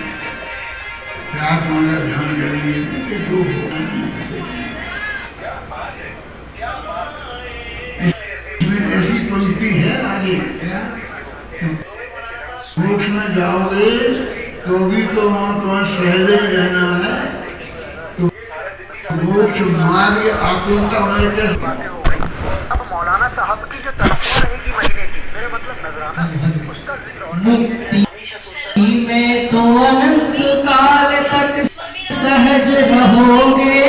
आत्मा का ध्यान करेंगे कि जो होगा इसमें ऐसी पंक्ति है आगे, मोक्ष में जाओगे तो भी तो वहां तुम्हें सहज ही रहना है। तो मोक्ष मार्ग आकुलता होने के अब मौलाना साहब की जो तनख्वाह रहेगी महीने की, मेरे मतलब नजराना उसका जिक्र मुक्ति में तो अनंत काल तक सहज रहोगे।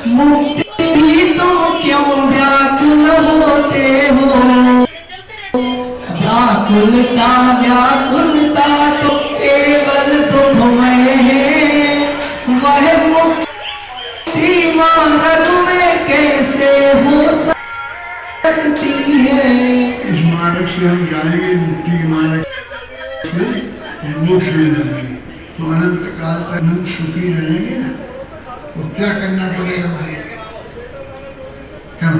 मुक्ति भी तुम क्यों व्याकुल होते हो? व्याकुलता तो केवल दुखमय है। वह मुक्ति मार्ग में कैसे हो सकती है? इस मार्ग से हम जाएंगे, मुक्ति के मार्ग से मोक्ष में जाएंगे तो अनंत काल तक अनंत सुखी रहेंगे ना। तो क्या करना पड़ेगा? क्या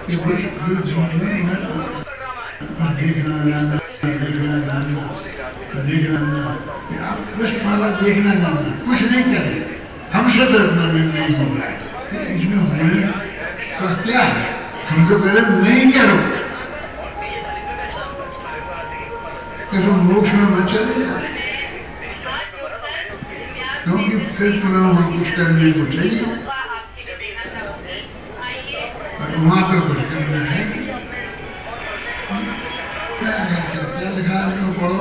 ये कुछ देखना जानना, देखना जानना, देखना जानना, आप बस मारा देखना जानना, कुछ नहीं करें। हमसे तो इतना नहीं हो रहा है, इसमें होने का क्या है? हम तो कह रहे नहीं करो, तो मोक्ष में मत चले जाए, क्योंकि फिर तुम्हें वहां कुछ करने को चाहिए और वहां तो कुछ करना है। क्या लिखा है पढ़ो।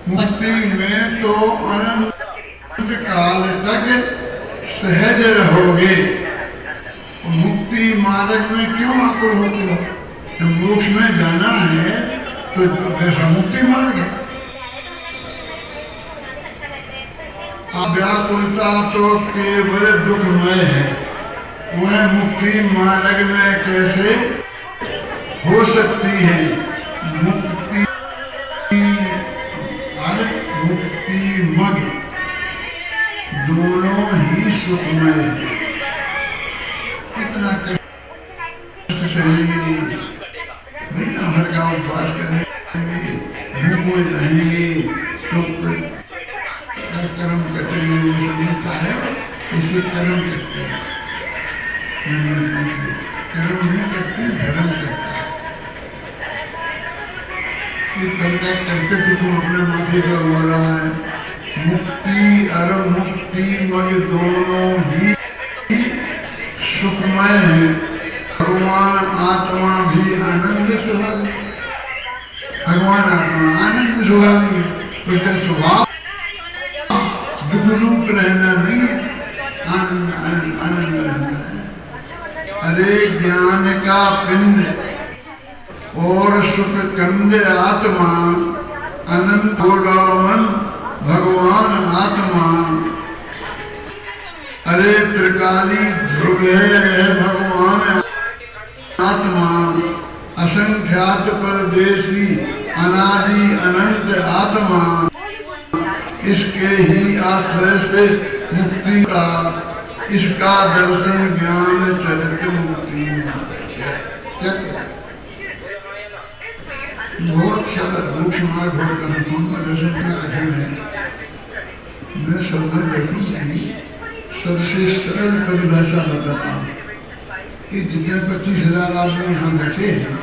मुक्ति में तो अनंत काल तक सहज रहोगे। मुक्ति मार्ग में क्यों आकुल होते हो? तो मोक्ष में जाना है तो जैसा मुक्ति मार्ग है। व्याकुलता तो केवल दुखमय है, वह मुक्ति मार्ग में कैसे हो सकती है? मुक्ति मग दोनों ही सुखमय है। कितना कष्ट सहेंगे, महीना भर का उपवास करेंगे, भूखों रहेंगे तो कर्म कटेंगे। वो समझता है इसे कर्म करते हैं, कर्म नहीं करते, धर्म करते हैं। ये कर्म करते तो तुम अपने माथे का हो रहा है। मुक्ति और मुक्ति मग दोनों ही सुखमय है। भगवान आत्मा भी आनंद स्वभावी, भगवान आत्मा आनंद स्वभावी है। उसका स्वभाव दुख रूप रहना नहीं है, आनंद आनंद आनंद रहना है। अरे ज्ञान का पिंड और सुख कंद आत्मा अनंत गोडावन भगवान आत्मा। अरे त्रिकाली ध्रुव है भगवान आत्मा। असंख्यात परदेशी अनादि अनंत आत्मा। इसके ही आश्रय से मुक्ति का, इसका दर्शन ज्ञान चरित्र मुक्ति। क्या बहुत सारा मोक्ष मार्ग बहुत कठिन दर्शन में कठिन है। मैं सौंदर्य दर्शन की सबसे सरल परिभाषा बताता हूँ कि जितने 25,000 आदमी यहाँ बैठे हैं,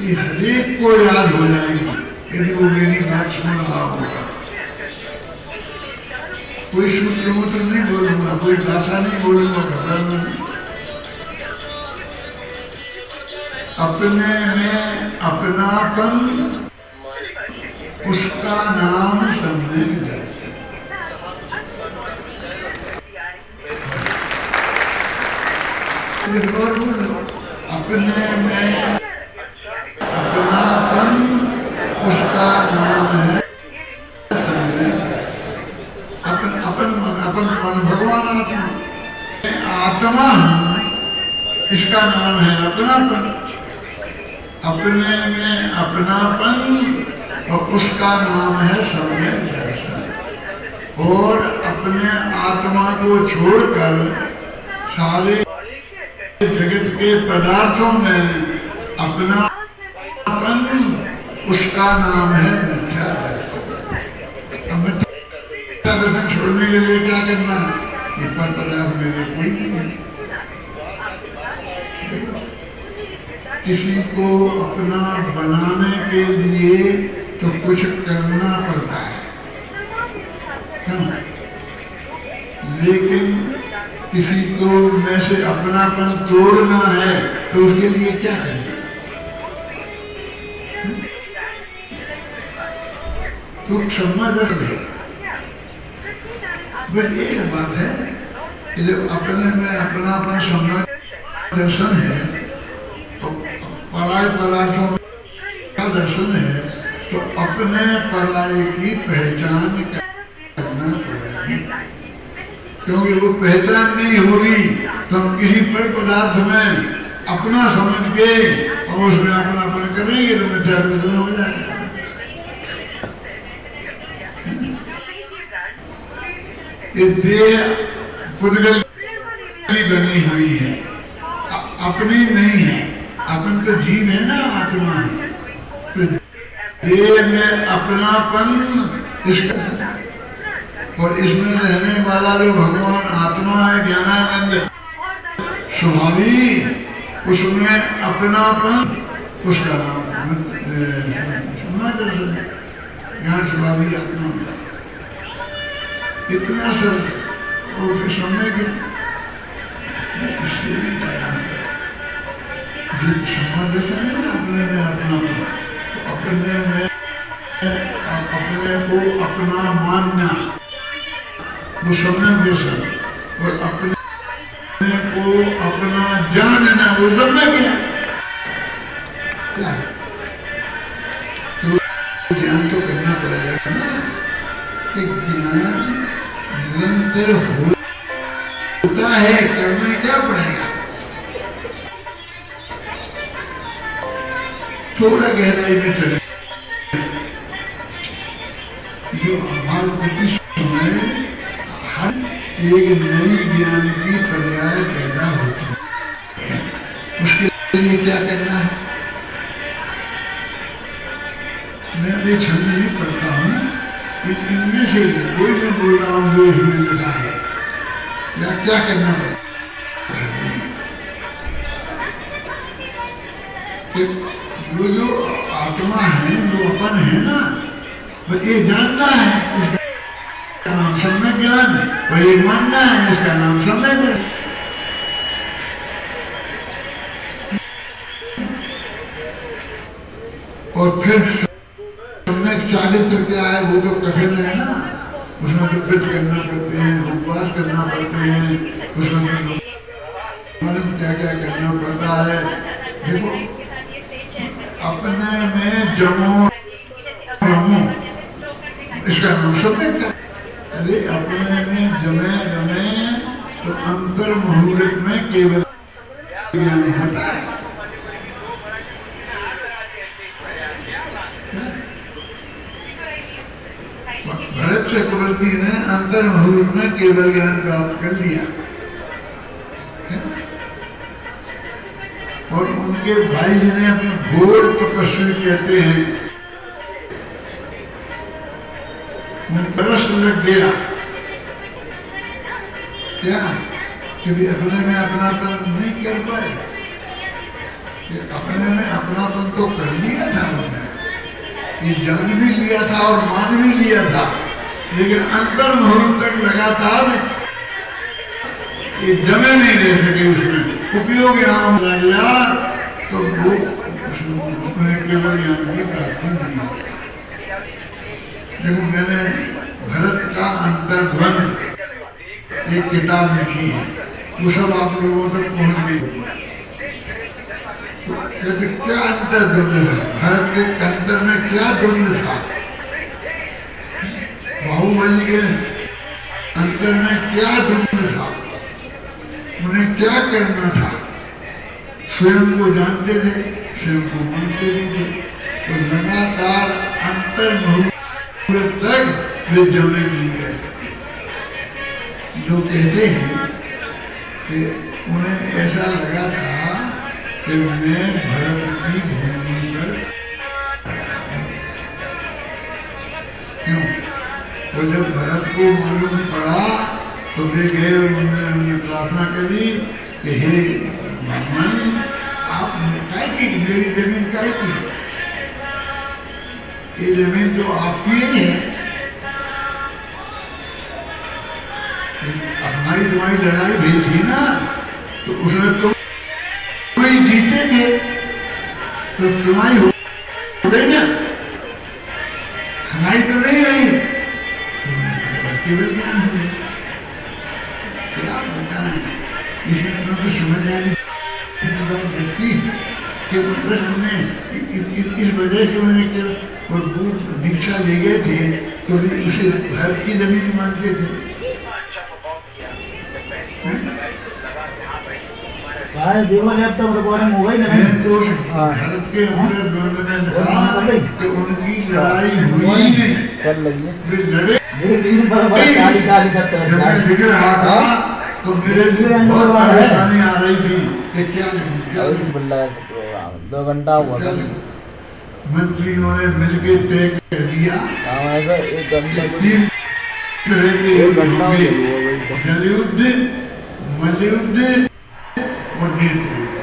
ये हरेक को याद हो जाएगी यदि वो मेरी बात सुन रहा होगा। कोई सूत्र मूत्र नहीं बोलूंगा, कोई गाथा नहीं बोलूंगा, घबराना नहीं। अपने में अपनापन उसका नाम सम्यक दर्शन। और बोलो, अपने में अपनापन उसका नाम है सम्यक। अपन भगवान आत्मा इसका नाम है अपनापन। अपने में अपनापन और उसका नाम है सम्यक दर्शन। और अपने आत्मा को छोड़कर सारे जगत के पदार्थों में अपनापन उसका नाम है मिथ्या दर्शन। मिथ्या दर्शन छोड़ने के लिए क्या करना? ये पर पदार्थ मेरे कोई नहीं है। किसी को अपना बनाने के लिए तो कुछ करना पड़ता है, लेकिन किसी को में से अपनापन तोड़ना है तो उसके लिए क्या करना? तो क्षमा कर दे। बस एक बात है कि जब अपने में अपनापन सम्यक दर्शन है तो पराय पदार्थों का दर्शन है, तो अपने पराय की पहचान करना पड़ेगी। क्योंकि वो पहचान नहीं होगी तो हम किसी पर पदार्थ में अपना समझ के और उसमें अपनापन करेंगे तो मिथ्या दर्शन हो जाएगा। ये देह पुद्गल बनी हुई है, अपनी नहीं है। अपन तो जीव है ना, आत्मा है। तो देह में अपनापन इसका और इसमें रहने वाला जो भगवान आत्मा है ज्ञानानंद स्वाभाविक, उसमें अपनापन उसका नाम ज्ञान स्वाभाविक आत्मा। इतना सरल और फिर समय के इससे भी ज्यादा दर्शन है ना। अपने में अपनापन, तो अपने में अपने को अपना मानना वो सम्यक दर्शन, और अपने को अपना जानना वो सम्यक है। क्या तो ज्ञान तो करना पड़ेगा ना, कि ज्ञान निरंतर होता है, करना क्या पड़ेगा? थोड़ा गहराई में चले जो हमारे बुद्धि में हर एक नई ज्ञान की पर्याय पैदा होती है, उसके लिए क्या करना है? मैं अभी छंद नहीं पढ़ता हूँ, इनमें से कोई मैं बोल रहा हूँ जो इसमें लिखा है, क्या करना पड़ेगा? वो जो आत्मा है, जो अपन है ना, वो ये जानना है, इसका नाम सम्यक ज्ञान। वो ये मानना है, इसका नाम सम्यक ज्ञान। और फिर सम्यक चारित्र क्या है, वो तो कठिन है ना। उसमें तो व्रत करना पड़ते हैं, उपवास करना पड़ते हैं, उसमें तो क्या क्या करना पड़ता है। देखो अपने में जमो रमो, इसका नाम सम्यक है। अरे अपने में जमे जमे तो अंतर मुहूर्त में केवल ज्ञान होता है। भरत चक्रवर्ती ने अंतर मुहूर्त में केवल ज्ञान प्राप्त कर लिया, और उनके भाई जिन्हें अपने घोर तपस्वी कहते हैं, उनका रस लग गया। क्या? कि अपने में अपनापन नहीं कर पाए, कि अपने में अपनापन तो कर लिया था उन्होंने, ये जान भी लिया था और मान भी लिया था, लेकिन अंतर मुहूर्त तक लगातार ये जमे नहीं रह सके, उसमें उपयोग यहाँ लग गया तो वो उसमें केवल यहाँ की प्राप्ति नहीं। देखो मैंने भरत का अंतर्द्वंद एक किताब लिखी है, वो सब आप लोगों तक पहुंच गई। तो कहते क्या अंतर्द्वंद था, भरत के अंतर में क्या द्वंद था, बाहुबली के अंतर में क्या द्वंद था, उन्हें क्या करना था, स्वयं को जानते थे, स्वयं को मानते भी थे, तो लगातार अंतर मुहूर्त तक वे जमे नहीं गए। जो कहते हैं कि उन्हें ऐसा लगा था कि मैं भरत की भूमि पर, क्यों? तो जब भरत को मालूम पड़ा तो वे गए और उन्होंने प्रार्थना करी कि हे भगवान, आप काय की मेरी जमीन काय की, ये जमीन तो आपकी ही है, हमारी तुम्हारी लड़ाई भी थी ना, तो उसमें तो कोई जीते थे, तो तुम्हारी हो गई ना, हमारी तो नहीं रही, केवल ज्ञान हो गया। आप बताएं, इसमें तुमको समझ आने लगती कि बस हमने इस वजह से उन्हें और वो दीक्षा ले गए थे तो उसे भारत की जमीन मानते थे। रिकॉर्डिंग हो गई ना, तो भारत के अंदर द्वंद में लिखा कि उनकी लड़ाई हुई नहीं, वे लड़े। जब मैं लिख रहा था तो मेरे बहुत परेशानी आ रही थी कि क्या लिखूं। 2 घंटा हुआ था, मंत्रियों ने मिलकर तय कर दिया 1 घंटा 3 तरह के युद्ध होंगे, जलयुद्ध, मलयुद्ध और नेत्र युद्ध।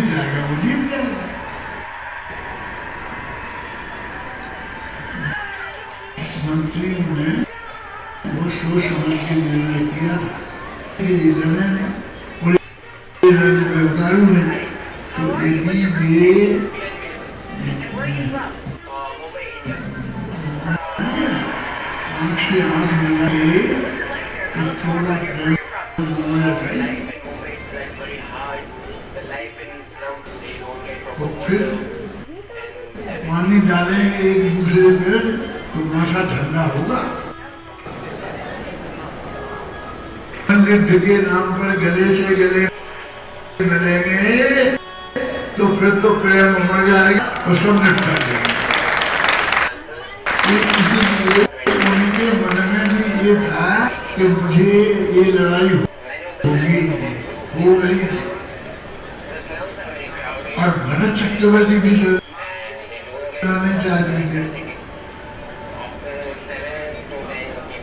जाएगा वो जीत जाएगा। मंत्रियों ने वो सोच समझ के निर्णय किया था कि ये लड़ने में पूरे लड़ने में उतारू है, तो यदि वे आँख से आँख मिलाए तो थोड़ा तो फिर पानी डालेंगे एक दूसरे पर तो माथा ठंडा होगा। युद्ध के नाम पर गले से गले मिलेंगे तो फिर तो प्रेम उमड़ जाएगा और सब निपटा जाएगा। इसीलिए उनके मन में भी ये था कि मुझे ये लड़ाई होगी, हो गई। और भरत चक्रवर्ती भी लड़ने चाह रहे थे।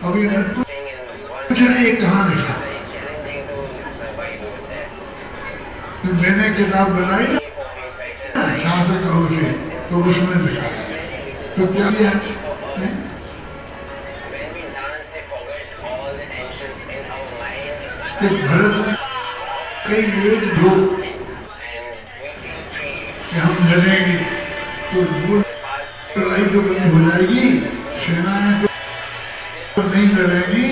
अभी मैं कुछ नहीं कहाँ लिखा, तो मैंने किताब बनाई ना शासक से, तो उसमें लिखा तो क्या किया कि भरत के एक दो कि हम लड़ेंगे तो वो लड़ाई तो बंद हो जाएगी, सेनाएं तो नहीं लड़ेगी,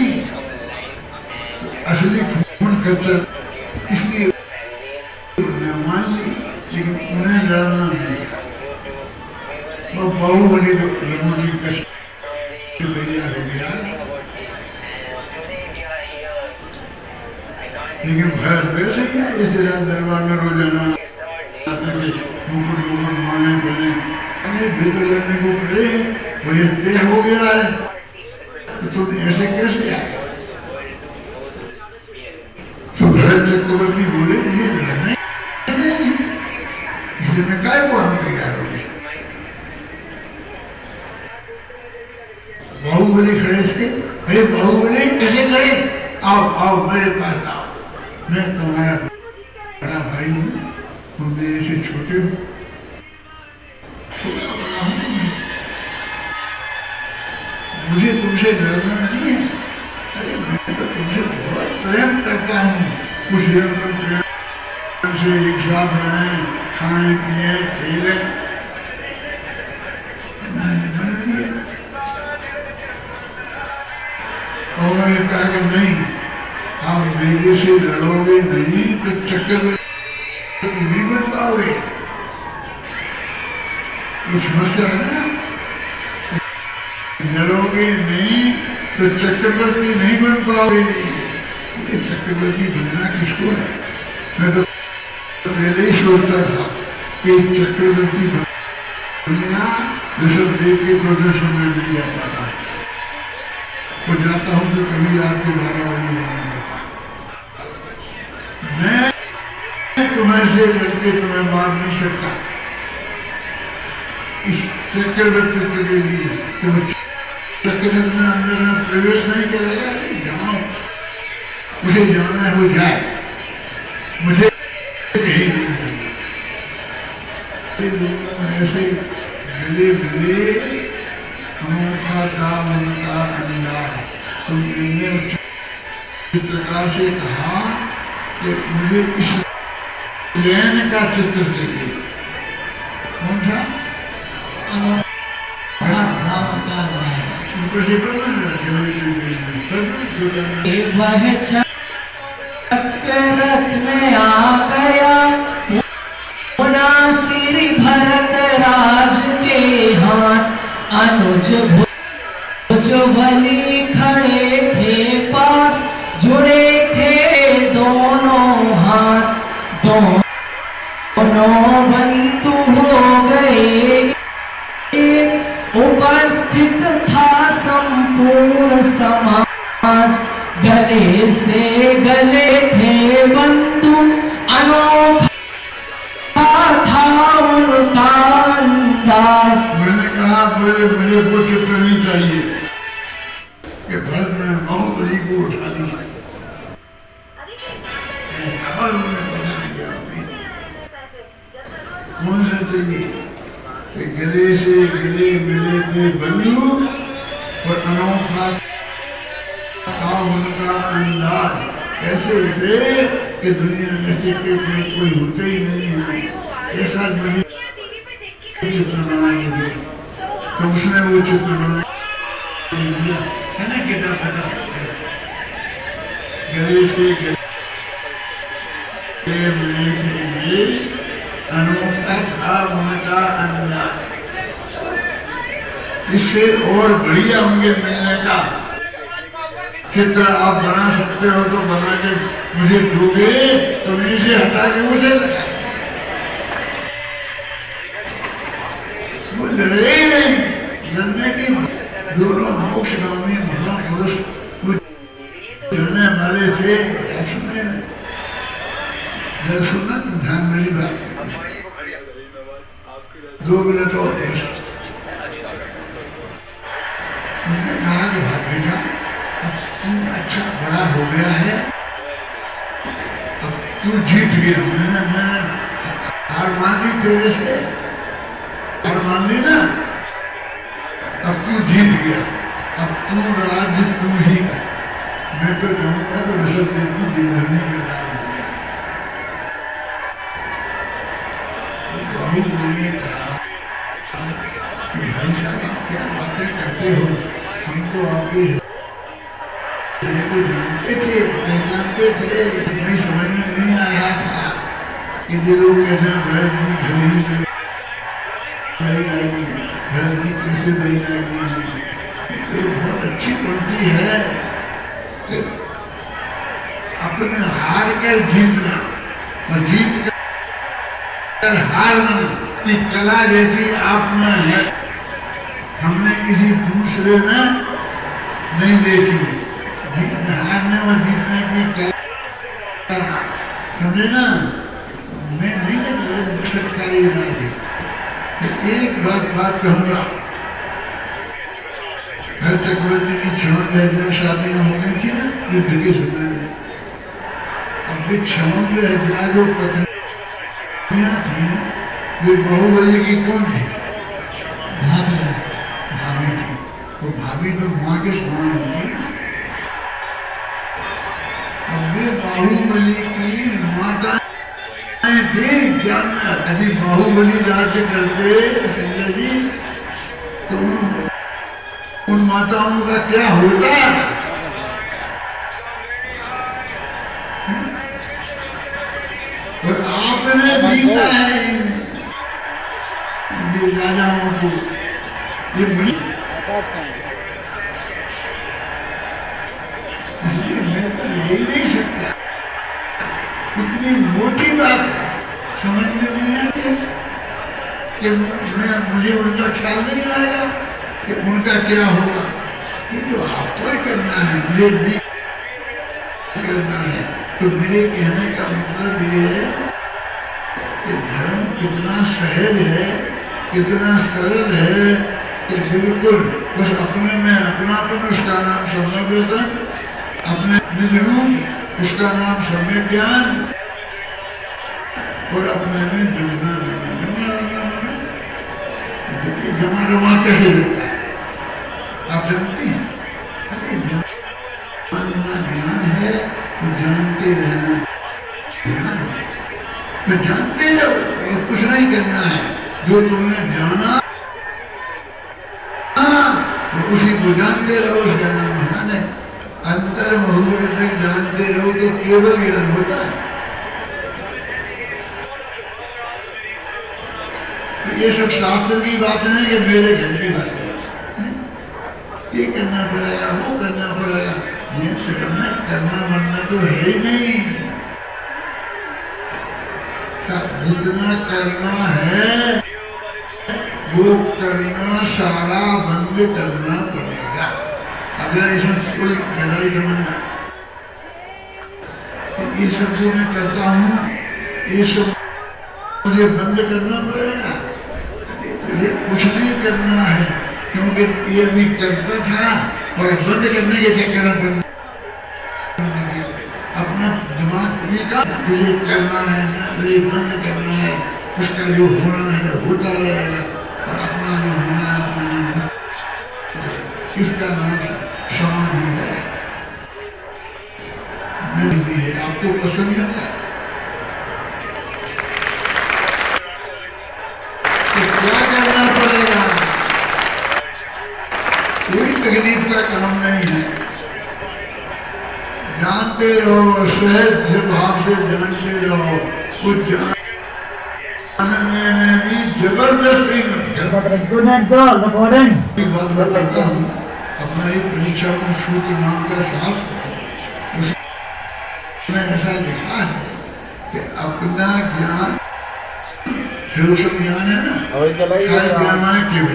तो असली खून खच्चर, इसलिए उन्हें मान ली, लेकिन उन्हें लड़ना नहीं था। वो बाहुबली तो लड़ने की तैयार हो गया, लेकिन भरत वैसे ही है, इस दरबार में रोजाना मुकुट मांगे बने भीतर लड़ने को पड़े, वो ये तय हो गया है, तो तुम ऐसे कैसे आए? तो भरत चक्रवर्ती बोले ये लड़ने इसलिए मैं काय को हम तैयार हो गए। बाहुबली खड़े थे, अरे बाहुबली कैसे करे, आओ आओ मेरे पास आओ, मैं तुम्हारा बड़ा भाई हूँ, तुम मेरे से छोटे हो, छोटा बड़ा हूं मैं, मुझे तुमसे लड़ना नहीं है। अरे मैं तो तुमसे बहुत प्रेम करता हूँ, कुछ देर तक प्रेम से एक साथ रहें, खाएं पिए खेलें। और कहा कि नहीं, आप मेरे से लड़ोगे नहीं तो चक्रवर्ती नहीं बन पाओगे। ये समस्या है ना, लड़ोगे नहीं तो चक्रवर्ती नहीं बन पाओगे। ये चक्रवर्ती बनना किसको है? मैं तो पहले ही सोचता था कि चक्रवर्ती बनना ऋषभदेव के प्रदर्शन में नहीं आ पाता। तो जाता हूं तो कभी आपके बारे वही नहीं होता। मैं तुम्हें से लड़के तुम्हें मार नहीं सकता इस चक्रवर्तित्व के लिए। तुम चक्रवर्ती में अंदर में प्रवेश नहीं करेगा। जाओ, मुझे जाना है वो जाए, मुझे कहीं नहीं जाना। ऐसे मिले मिले अनोखा था उनका अंदाज। तुमने चित्रकार से कहा कि मुझे इस लेन का चित्र चाहिए। कौन सा? वह चक्ररत्न आ गया पुनः श्री भरत राज के हाथ। अनुज भुजबली खड़े थे पास, जुड़े थे दोनों हाथ। दोनों बंधु हो गए, उपस्थित था संपूर्ण समाज। गले से गले थे बंधु, अनोखा था उनका अंदाज। मैंने कहा मुझे वो चित्र नहीं चाहिए कि भरत ने बाहुबली को उठा लिया और उन्हें बना दिया। कौन सा चाहिए कि गले से गले मिले थे बंधु और अनोखा था उनका अंदाज। ऐसे थे कि दुनिया में कोई होते ही नहीं है। ऐसा मुझे चित्र बना के दे, तो उसने वो चित्र बना के दिया है ना। कितना पता गले से गले मिले थे, अनोखा था उनका अंदाज। इससे और बढ़िया होंगे मिलने का चित्र आप बना सकते हो तो बना के मुझे दोगे तो मैं इसे हटा के उसे लगा। वो लड़े ही नहीं, लड़ने की दोनों मोक्षगामी महापुरुष लड़ने वाले थे। जरा सुनना तुम ध्यान मेरी बात, 2 मिनट और बस। उन्होंने कहा कि भाई बेटा अब तू अच्छा बड़ा हो गया है, अब तू जीत गया। मैंने हार मान ली तेरे से, हार मान ली ना। अब तू जीत गया, अब तू राज्य तू ही कर। मैं तो कहूँगा तो ऋषभदेव की दिलहनी में राज होगा। बाहुबली ने कहा कि भाई साहब आप क्या बातें करते हो, हम तो आपके को जानते थे, पहचानते थे। नहीं समझ में नहीं आ रहा था कि जो लोग कहते हैं भरत जी घर ही नहीं लाएगी, भरत जी कैसे नहीं लाएगी। ये बहुत अच्छी पंक्ति है कि अपने हार कर जीतना और जीत कर हारना की कला जैसी आप में है, हमने किसी दूसरे में नहीं देखी। हारने और जीतने की कला समझे ना। मैं नहीं लग सकता ये बात। एक बात कहूंगा, हर चक्रवर्ती की 56,000 शादियां हो गई थी ना युद्ध के समय में। अब भी 56,000 जो पत्नी थी वे बाहुबली की कौन थी? भाभी थी। वो भाभी तो माँ के समान होती है। अब वे बाहुबली की माता थी। क्या यदि बाहुबली राज्य करते संजय जी तो उन माताओं का क्या होता? और आपने जीता है ये राजाओं को, ये मुझे मैं तो ले ही नहीं सकता। इतनी मोटी बात समझ में नहीं आती कि मुझे उनका ख्याल नहीं आएगा कि उनका क्या होगा। ये जो आपको ही करना है, मुझे नहीं करना है। तो मेरे कहने का मतलब ये है कि धर्म कितना सहज है, कितना सरल है कि बिल्कुल बस अपने में अपनापन, उसका नाम सम्यक दर्शन, अपने निज रूप उसका नाम सम्यक ज्ञान, और अपने में जमना जमा जमा कैसे लेता है आप जानती हैं? अरे जानना ज्ञान है, तो जानते रहना ध्यान है। तो जानते रहो और कुछ नहीं करना है। जो तुमने जाना तो उसी को जानते रहो, उसका नाम ध्यान है। अंतर मुहूर्त तक जानते रहो तो केवल ज्ञान होता है। तो ये सब शास्त्र की बातें हैं कि मेरे घर की बातें हैं। ये करना पड़ेगा, वो करना पड़ेगा, ये करना मरना तो है ही नहीं। जितना करना है वो करना सारा बंद करना पड़ेगा। अगर इसमें कोई गहराई समझना तो ये सब जो मैं करता हूँ ये सब मुझे बंद करना पड़ेगा। तुझे कुछ नहीं करना है, क्योंकि ये अभी करता था और बंद करने के चक्कर में बंद अपना दिमाग का तुझे करना है ना, तुझे बंद करना है। उसका जो होना है होता रहेगा और अपना जो होना है अपना नहीं। इसका नाम समाधि है। नहीं है, आपको पसंद है क्या करना पड़ेगा? कोई तकलीफ का काम नहीं है। जानते रहो, सहज भाव से जानते रहो। कुछ जानने में भी जबरदस्ती मत करो। एक बात बताता हूँ, अपना एक परीक्षा में सूत्र नाम का शास्त्र उसमें ऐसा लिखा है कि अपना ज्ञान फिर सब ज्ञान है ना, ज्ञान माने केवल।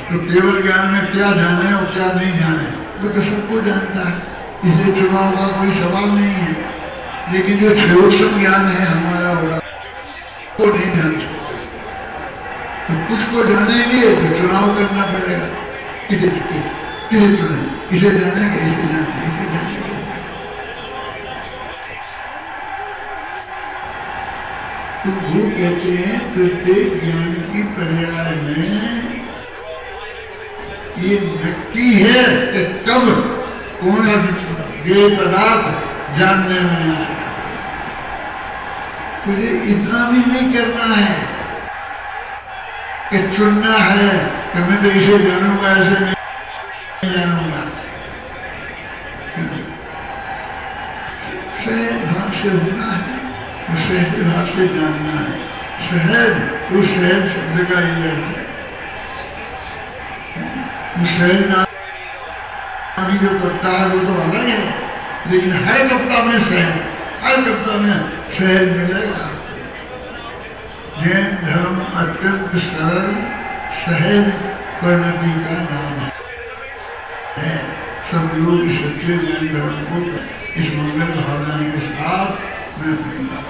तो केवल ज्ञान में क्या जाने और क्या नहीं जाने वो तो सबको जानता है, इसलिए चुनाव का कोई सवाल नहीं है। लेकिन जो क्षयोक्षम ज्ञान है हमारा वाला वो नहीं जान सकता। तो कुछ को जानेंगे तो चुनाव करना पड़ेगा, इसे चुने, इसे चुने, इसे जानेंगे, इसे जानेंगे, इसे जानेंगे। तो वो कहते हैं प्रत्येक ज्ञान की पर्याय में ये नक्की है कि कब कौन ये पदार्थ जानने में आएगा। तुझे इतना भी नहीं करना है कि चुनना है कि मैं तो इसे जानूंगा, ऐसे नहीं जानूंगा। सहज भाव से होना है, सहज भाव से जानना है। सहज उस सहज शब्द का ही अर्थ है। सहज नाम जो कविता है वो तो अलग है, लेकिन हर कविता में सहज, हर कविता में सहज मिलेगा। जैन धर्म अत्यंत सरल सहज परिणति का नाम है। सब लोग इस सच्चे जैन धर्म को इस मंगल भावना के साथ मैं अपनी बात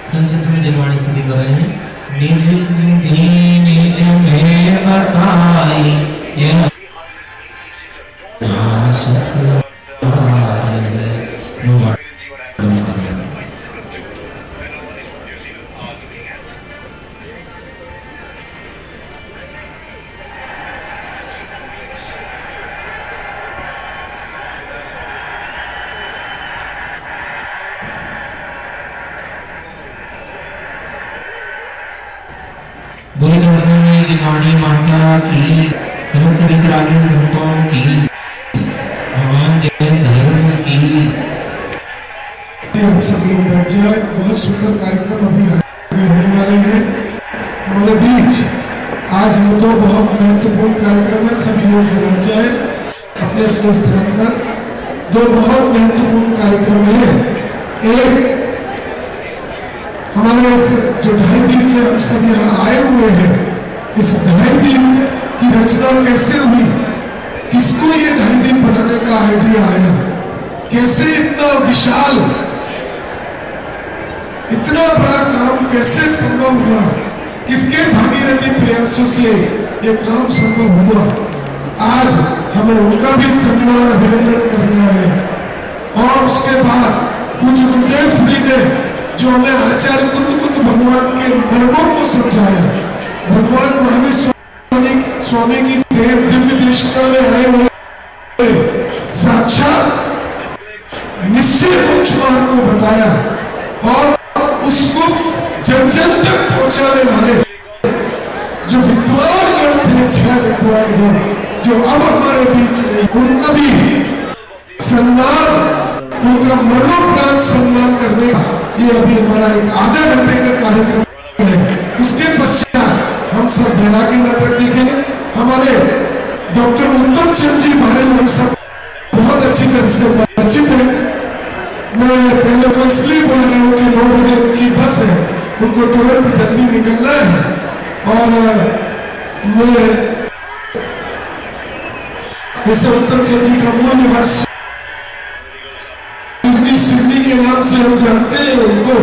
संक्षिप्त में जनवाणी स्तुति कर रहे हैं। निज निधि निज में बताई यह नाश जिनवाणी माता की, समस्त वितरागी संतों की, भगवान जैन धर्म की। हम सब लोग बैठ जाए। बहुत सुंदर कार्यक्रम अभी आगे होने वाले हैं हमारे बीच। आज हम तो बहुत महत्वपूर्ण कार्यक्रम है, सभी लोग बैठ जाए अपने अपने स्थान पर। दो बहुत महत्वपूर्ण कार्यक्रम है। एक हमारे जो 2.5 दिन में हम सब यहाँ आए हुए हैं, इस 2.5 दिन की रचना कैसे हुई, किसको ये 2.5 दिन बनाने का आइडिया आया, कैसे इतना विशाल, इतना बड़ा काम कैसे संभव हुआ, किसके भागीरथी प्रयासों से ये काम संभव हुआ। आज हमें उनका भी सम्मान अभिनंदन करना है। और उसके बाद पूज्य गुरुदेव श्री ने जो हमें आचार्य कुंद भगवान के मर्मों को समझाया, भगवान महावीर स्वामी की दिव्य देशना में आए हुए साक्षात निश्चय मोक्ष मार्ग को बताया और उसको जन जन तक पहुंचाने वाले जो विद्वान गण थे, 6 विद्वान गण जो अब हमारे बीच नहीं, उनका भी सम्मान, उनका मनोप्रांत सम्मान करने का ये अभी हमारा एक आधा घंटे का कार्यक्रम है। उसके पश्चात हम सब बैरागी नाटक देखेंगे। हमारे डॉक्टर उत्तम चंद जी बारे में हम सब बहुत अच्छी तरह से परिचित है। मैं पहले को इसलिए बोल रहा हूँ कि 9 बजे उनकी बस है, उनको तुरंत जल्दी निकलना है। और मैं ऐसे उत्तम चंद जी का मूल निवास सिद्धि के नाम से हम जानते हैं, उनको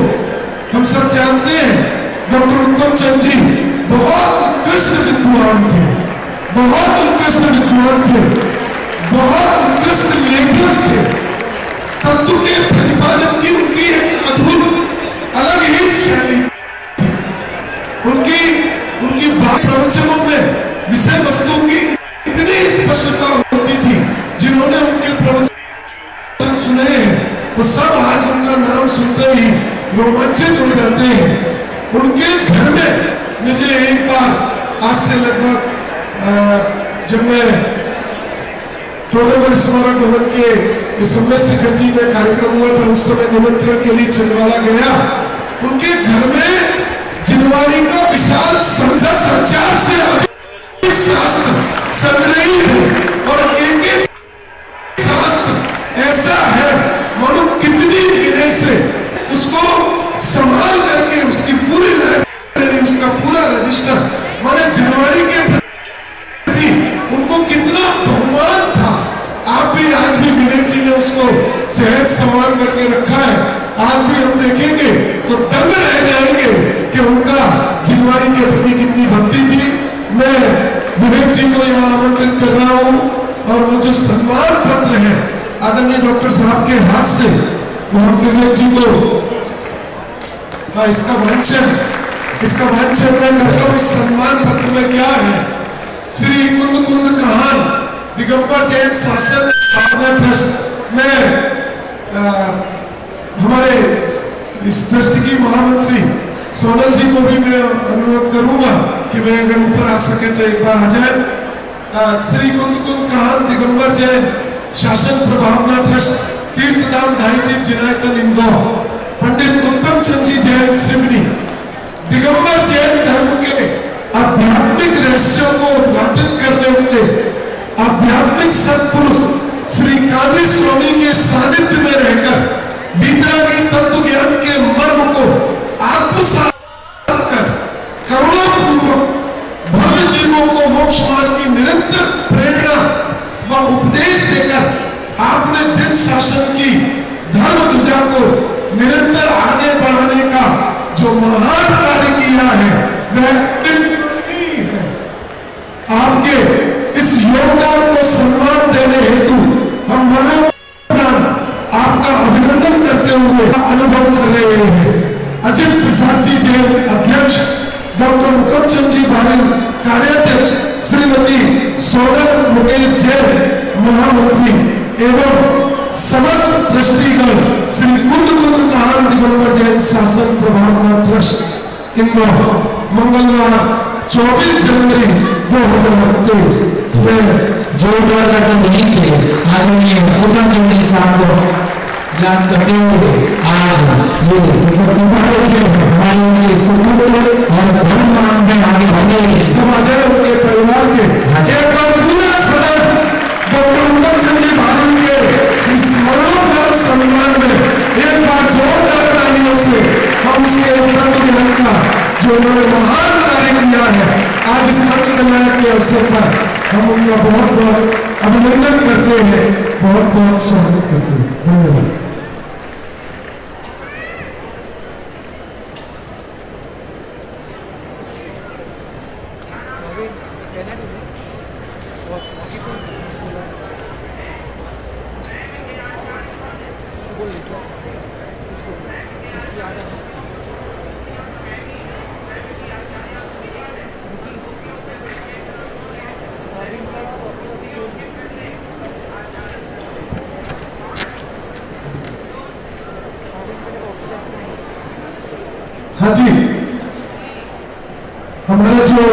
हम सब जानते हैं। डॉक्टर उत्तम चंद जी बहुत उत्कृष्ट विद्वान थे, बहुत उत्कृष्ट विद्वान थे, बहुत उत्कृष्ट लेखक थे। तत्व के प्रतिपादन की उनकी एक अद्भुत अलग ही शैली थी। उनकी बात प्रवचनों में विषय वस्तुओं की इतनी स्पष्टता होती थी। जिन्होंने उनके प्रवचन सुने हैं वो सब आज उनका नाम सुनते ही रोमांचित हो जाते हैं। उनके घर में मुझे एक बार आज से लगभग जब मैं टोलेवर स्मारक भवन के समय शिखर जी में कार्यक्रम हुआ था, उस समय निमंत्रण के लिए छिंदवाड़ा गया। उनके घर में जिनवाड़ी का विशाल 10,000 से अधिक शास्त्र संग्रहित है और एक शास्त्र ऐसा है मानो कितनी गिने से उसको संभाल करके उसकी पूरी लाइब्रेरी, उसका पूरा रजिस्टर, माने जिनवाड़ी के प्रति उनको कितना बहुमान था। आप भी आज भी विवेक जी ने उसको सहज संभाल करके रखा है। आज भी हम देखेंगे तो दंग रह जाएंगे कि उनका जिनवाड़ी के प्रति कितनी भक्ति थी। मैं विवेक जी को यहाँ आमंत्रित कर रहा हूँ और वो जो सम्मान पत्र है आदरणीय डॉक्टर साहब के हाथ से वो हम विवेक जी को इसका वांछन मैं करता हूँ। इस सम्मान पत्र में क्या है? श्री कुंद कहान दिगंबर जैन शासन भावना ट्रस्ट में हमारे इस ट्रस्ट की महामंत्री सोनल जी को भी मैं अनुरोध करूंगा कि मैं अगर ऊपर आ सके तो एक बार आ जाए। श्री कुंद कहान दिगंबर जैन शासन प्रभावना ट्रस्ट तीर्थधाम 2.5 दिन जिनायतन इंदौर, पंडित उत्तम चंद जी जैन सिवनी दिगंबर जैन धर्म के आध्यात्मिक रहस्यों को उद्घाटन करने वाले आध्यात्मिक सत्पुरुष श्री काजी स्वामी के सानिध्य में रहकर वीतरागी तत्व ज्ञान के मर्म को आत्मसात कर करुणापूर्वक भव्य जीवों को मोक्ष मार्ग की निरंतर प्रेरणा व उपदेश देकर आपने जन शासन की धर्म ध्वजा को निरंतर आगे बढ़ाने का जो महान कार्य किया है वह आपके इस योगदान को सम्मान देने हेतु हम मनोप्राण आपका अभिनंदन करते हुए अनुभव कर रहे हैं। अजित प्रसाद जी जैन अध्यक्ष, डॉक्टर उत्तम चंद जी बारिन कार्याध्यक्ष, श्रीमती सोनल मुकेश जैन महामंत्री एवं समस्त ट्रस्टीगण श्री कुंद कहान दिगंबर जैन शासन प्रभावना ट्रस्ट इंदौर मंगलवार 24 जनवरी 2023 में जोरदार ध्वनि से आदरणीय उत्तम चंडी साहब को याद करते हुए आज ये हमारे उनके सुपुत्र और धर्ममान में आगे बढ़े समाज उनके परिवार के एक बार पूरा सदन डॉक्टर उत्तम चंडी भारण के इस मरणोपरांत सम्मान में एक बार जोरदार तालियों से हम उसके का जो उन्होंने महान कार्य किया है आज इस मंच कल्याण के अवसर पर हम उनका बहुत बहुत अभिनंदन करते हैं, बहुत बहुत स्वागत करते हैं। धन्यवाद। हाँ जी, हमारा जो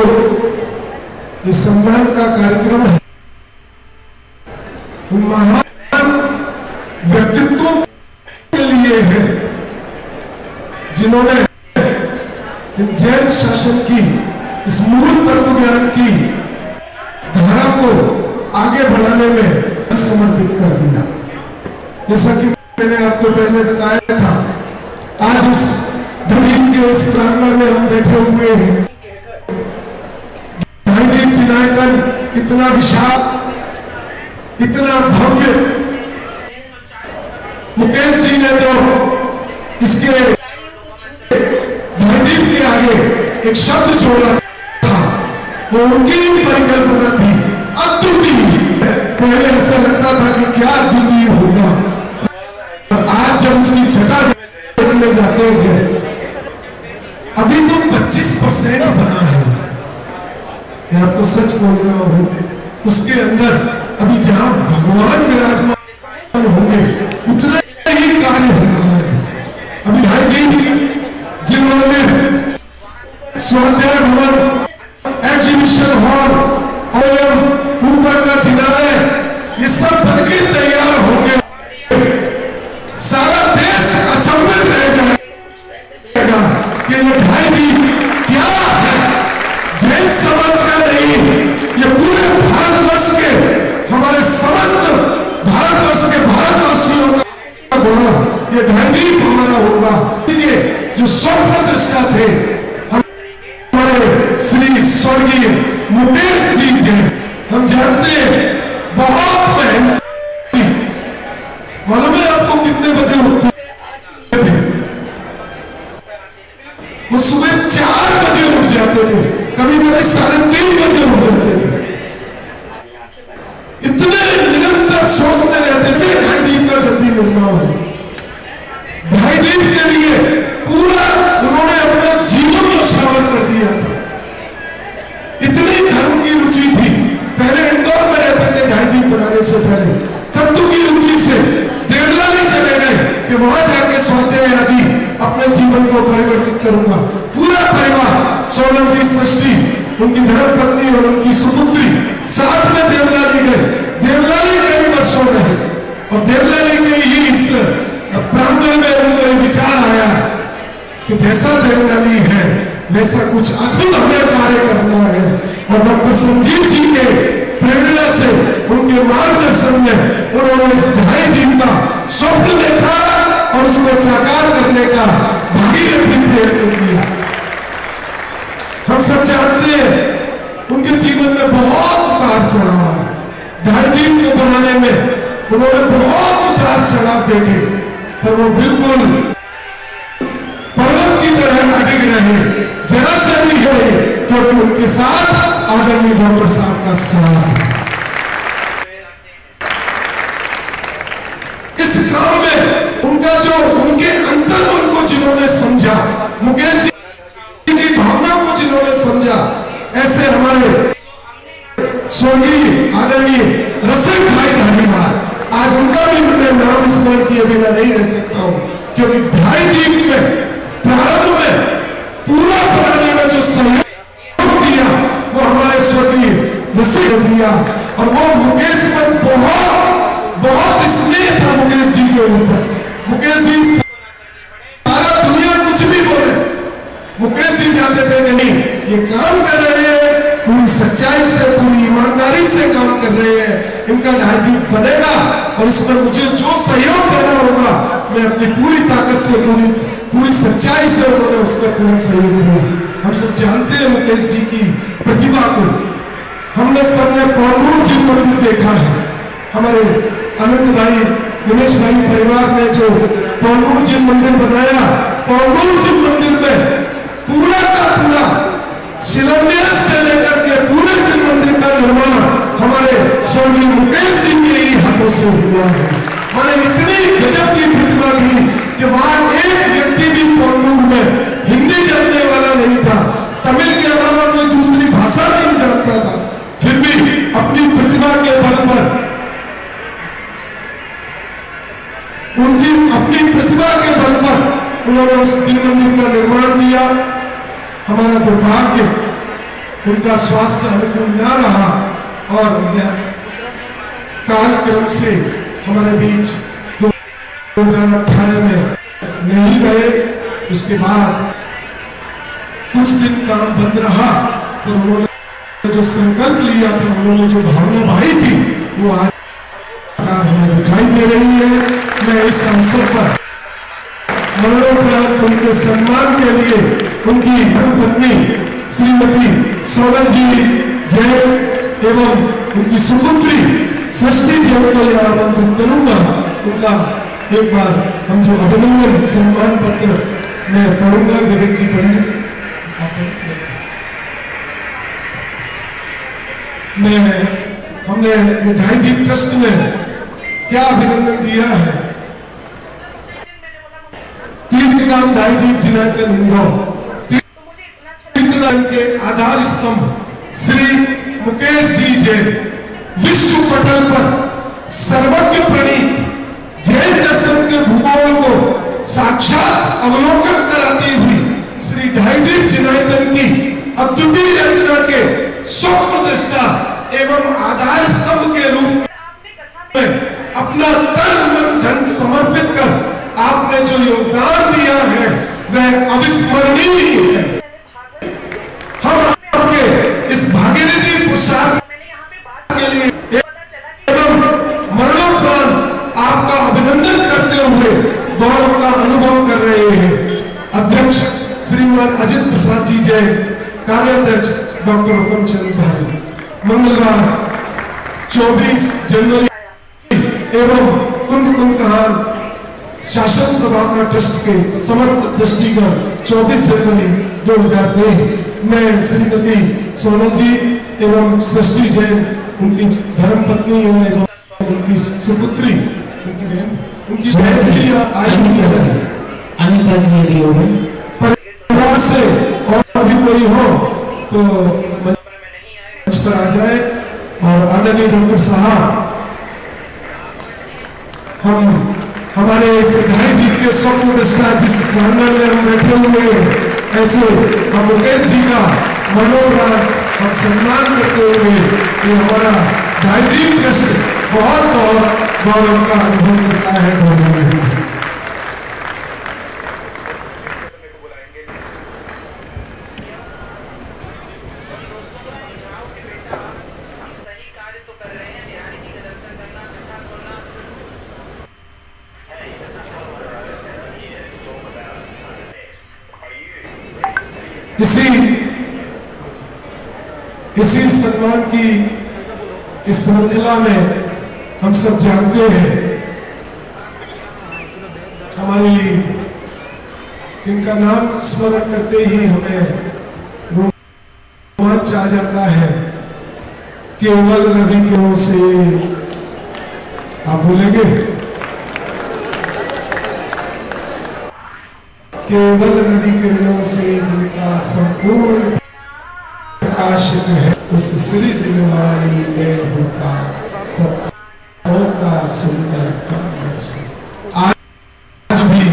ये सम्मान का कार्यक्रम है महान व्यक्तित्वों के लिए है जिन्होंने जैन शासन की इस मूल तत्व ज्ञान की धारा को आगे बढ़ाने में समर्पित कर दिया। जैसा कि मैंने आपको पहले बताया था, आज इस दीप के इस प्रांगण में हम बैठे हुए हैं। भाईदीप चिनायतन इतना विशाल, इतना भव्य, मुकेश जी ने तो इसके भाईदीप के आगे एक शब्द छोड़ा था, वो उनकी परिकल्पना थी अद्वितीय। पहले ऐसा लगता था कि क्या अद्वितीय होगा, और आज जब उसकी छटा देखने जाते हैं अभी तो 25% बना है। मैं आपको सच बोल रहा हूं, उसके अंदर अभी जहां भगवान विराजमान होंगे उतना ही कार्य हो रहा है। अभी भाईदीप जिन्होंने स्वाध्याय भवन, एग्जीबिशन हॉल और ऊपर का जिनालय, ये सब बनके तैयार होंगे। सारा देश अचंभित रह जाएगा कि ये भाईदीप क्या है, जैन समाज का नहीं, ये पूरे भारतवर्ष के, हमारे समस्त भारतवर्ष के भारतवासियों का गौरव ये भाईदीप हमारा होगा। ये जो स्वप्न दृष्टा थे हमारे श्री स्वर्गीय मुकेश जी थे, हम जानते हैं बहुत मेहनती। मालूम है आपको कितने बजे उठते थे? वो सुबह 4 बजे उठ जाते थे, कभी कभी 3:30 बजे उठ जाते थे। इतने निरंतर सोचते रहते थे भाईदीप का जल्दी निर्माण हो। भाईदीप के लिए पूरा उन्होंने अपना जीवन न्यौछावर कर दिया था। इतनी धर्म की रुचि थी। पहले इंदौर में रहते थे, भाईदीप बनाने से पहले तत्व की रुचि से देवलाली चले गए कि वहां जाके स्वाध्याय आदि अपने जीवन को परिवर्तित करूंगा। पूरा परिवार, 16 की सृष्टि, उनकी धर्मपत्नी और उनकी सुपुत्री साथ में देवलाली गए। देवलाली कई वर्षों रहे और देवलाली के ही इस प्रांगण में उनको एक विचार आया कि जैसा देवलाली है वैसा कुछ अद्भुत हमें कार्य करना है। और डॉक्टर संजीव जी के प्रेरणा से, उनके मार्गदर्शन में उन्होंने इस भाईदीप का स्वप्न देखा और उसको साकार करने का भागीरथी प्रयत्न किया। हम सब जानते हैं उनके जीवन में बहुत उतार चढ़ाव है। भाईदीप को बनाने में उन्होंने बहुत उतार चढ़ाव देखे, पर वो बिल्कुल पर्वत की तरह अडिग रहे, जरा से भी है, क्योंकि उनके साथ आदरणीय डॉक्टर साहब का साथ। इस काम में उनका जो, उनके अंतर्मन को जिन्होंने समझा, मुकेश जी की भावना को जिन्होंने समझा, ऐसे हमारे स्वर्गीय आदरणीय रसिक भाई धारीवाल, आज उनका भी मैं नाम स्मरण किए बिना नहीं रह सकता हूं, क्योंकि भाईदीप में प्रारंभ में पूरा दिया। और वो मुकेश पर बहुत स्नेह था मुकेश जी के ऊपर। मुकेश जी सारा दुनिया कुछ भी बोले, मुकेश जी जानते थे कि नहीं, ये काम कर रहे हैं पूरी सच्चाई से, पूरी ईमानदारी से काम कर रहे हैं, इनका ढाईदीप बनेगा और इसमें मुझे जो सहयोग देना होगा मैं अपनी पूरी ताकत से, पूरी सच्चाई से उन्होंने उसका पूरा सहयोग दिया। हम सब जानते हैं मुकेश जी की प्रतिभा को। हमने सबने पौंडूर जी मंदिर देखा है, हमारे अनंत भाई, दिनेश भाई परिवार ने जो पौंडूर जी मंदिर बनाया, पौंडूर जी मंदिर में पूरा का पूरा शिलान्यास से लेकर के पूरे जी मंदिर का निर्माण हमारे स्वर्गीय मुकेश जी के ही हाथों से हुआ है। मैंने इतनी गजब की प्रतिभा की कि वहां एक व्यक्ति भी पौंडूर में हिंदी जानने वाला नहीं था, तमिल के अलावा कोई दूसरी भाषा नहीं जानता था, फिर भी अपनी प्रतिभा के बल पर, उनकी अपनी प्रतिभा के बल पर उन्होंने उस मंदिर का निर्माण किया। हमारा दुर्भाग्य उनका स्वास्थ्य अनुकूल न रहा और कालक्रम से हमारे बीच 2018 में नहीं गए। उसके बाद कुछ दिन काम बंद रहा, तो उन्होंने जो संकल्प लिया था, उन्होंने जो भावना भाई थी, वो आज हमें दिखाई दे रही है। मैं इस अवसर पर मरणोपरांत उनके सम्मान के लिए उनकी धर्मपत्नी श्रीमती सोनल जी जैन एवं उनकी सुपुत्री सृष्टि जैन को यह आमंत्रित करूंगा। उनका एक बार हम जो अभिनंदन सम्मान पत्र मैं पढ़ूंगा, विवेक जी पढ़िए। हमने ढाईदीप ट्रस्ट में क्या अभिनंदन दिया है। तीर्थगाम ढाईदीप जिनायतन इंदौर, तीर्थगाम के आधार स्तंभ श्री मुकेश जी जैन, विश्व पटल पर सर्वज्ञ प्रणीत जैन दर्शन के भूगोल को साक्षात अवलोकन कराती हुई श्री ढाईदीप जिनायतन की अद्वितीय रचना के सूक्ष्म दृष्टा एवं आधार स्तंभ के रूप में अपना तन मन धन समर्पित कर आपने जो योगदान दिया है वह अविस्मरणीय है। हम आपके इस भागीरथी पुरुषार्थ के लिए एवं मरणोपरांत आपका अभिनंदन करते हुए गौरव का अनुभव कर रहे हैं। अध्यक्ष श्रीमान अजित प्रसाद जी जैन, कार्याध्यक्ष डॉक्टर हुकुमचंद भाई। मंगलवार 24 जनवरी एवं कुंड कहान शासन सभावना ट्रस्ट के समस्त ट्रस्टीगण 24 जनवरी 2023 में श्रीमती सोनल जी एवं सृष्टि जैन, उनकी धर्मपत्नी एवं उनकी सुपुत्री, उनकी बहन अनिता जी परिवार से और भी कोई हो तो मंच पर आ जाए। और आदरणीय डॉक्टर साहब, हम हमारे इस ढाईदीप के स्वप्न दृष्टा जिस प्रांगण में हम बैठे हुए, ऐसे हम मुकेश जी का मनोबल हम सम्मान करते हुए ये हमारा ढाईदीप ट्रस्ट बहुत गौरव का अनुभव करता है। इसी सम्मान की इस श्रृंखला में हम सब जानते हैं, हमारे लिए इनका नाम स्मरण करते ही हमें रोमांच आ जाता है। केवल रवि किरणों से, आप बोलेंगे, केवल रवि किरणों से जिनका संपूर्ण प्रकाशित है, उस श्री जिनवाणी में होता तत्वों का सुंदर कमल से। आज भी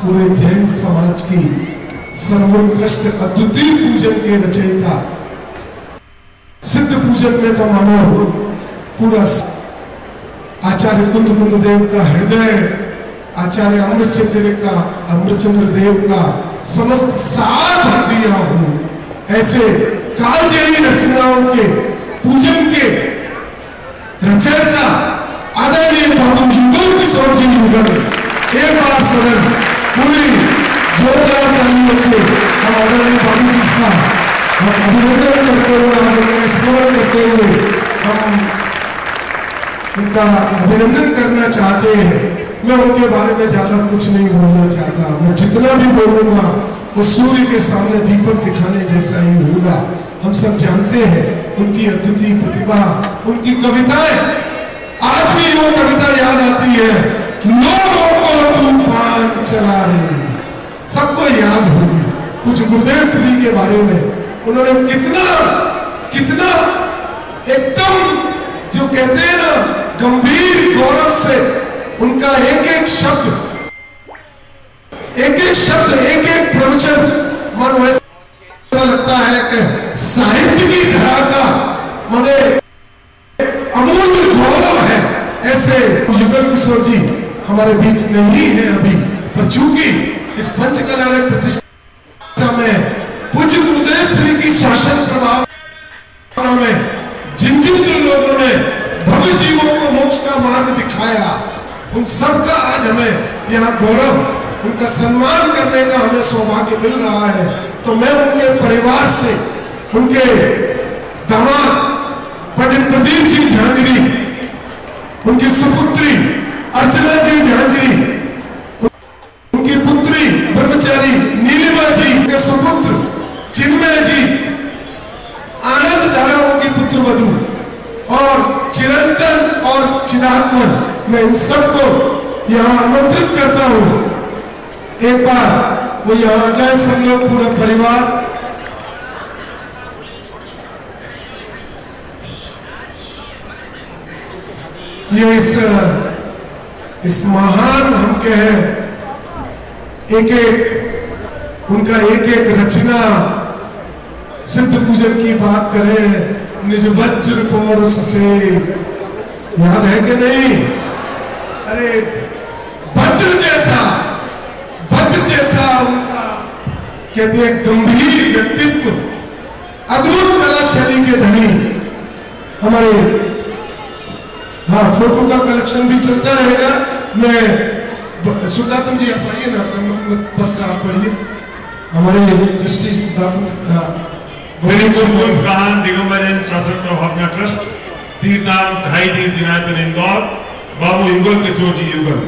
पूरे जैन समाज की सर्वोत्कृष्ट अद्वितीय पूजन के रचयिता सिद्ध पूजन में तो मानो पूरा आचार्य कुंद देव का हृदय, आचार्य अमृतचंद्र देव का समस्त सार भर दिया हूं। ऐसे कालजयी रचनाओं के पूजन के रचयिता आदरणीय बाबू युगल किशोर जी युगल, एक बार सदन पूरी जोरदार तालियों से हम आदरणीय बाबू जी का हम अभिनंदन करते हुए, उनका स्मरण करते हुए हम उनका अभिनंदन करना चाहते हैं। मैं उनके बारे में ज्यादा कुछ नहीं बोलना चाहता। मैं जितना भी बोलूंगा वो सूर्य के सामने दीपक दिखाने जैसा ही होगा। हम सब जानते हैं उनकी अद्वितीय प्रतिभा, उनकी कविताएं आज भी वो कविता याद आती है, लोगों को तूफान चला रही, सबको याद होगी। कुछ गुरुदेव श्री के बारे में उन्होंने कितना एकदम जो कहते हैं ना गंभीर गौरव से उनका एक एक शब्द एक एक प्रवचन मन ऐसा लगता है कि साहित्य की धरा का मने अमूल्य गौरव है। ऐसे युगल किशोर जी हमारे बीच नहीं है अभी, पर चूंकि इस पंचकल्याण प्रतिष्ठा में पूज्य गुरुदेव श्री की शासन प्रभाव में जिन लोगों ने भव्य जीवों को मोक्ष का मार्ग दिखाया, उन सबका आज हमें यहाँ गौरव, उनका सम्मान करने का हमें सौभाग्य मिल रहा है। तो मैं उनके परिवार से, उनके दामाद पंडित प्रदीप जी झांझरी, उनकी सुपुत्री अर्चना जी झांझरी, उनकी पुत्री ब्रह्मचारी नीलिमा जी के सुपुत्र चिन्मय जी, आनंद धारा उनकी पुत्र वधु, और चिरंतन और चिरात्मन, मैं इन सबको यहाँ आमंत्रित करता हूँ। एक बार वो यहाँ आ जाए सब लोग, पूरा परिवार। ये इस महान हम कहें उनका एक रचना सिद्ध पूजन की बात करें, निज वज्र पौरुष से, याद है कि नहीं? अरे वज्र जैसा उनका कहते हैं गंभीर व्यक्तित्व, अद्भुत कला शैली के धनी। हमारे फोटो का कलेक्शन भी चलता रहेगा। मैं सुदातम जी आप आइए ना, सम्मान पत्र आप पढ़िए। हमारे दृष्टि सुदातम का श्री कुमकुम कान दिगंबर जैन शासन प्रभावना ट्रस्ट, तीर्थधाम ढाई तीर्थ विनायतन इंदौर, बाबू युगल किशोर जी युगल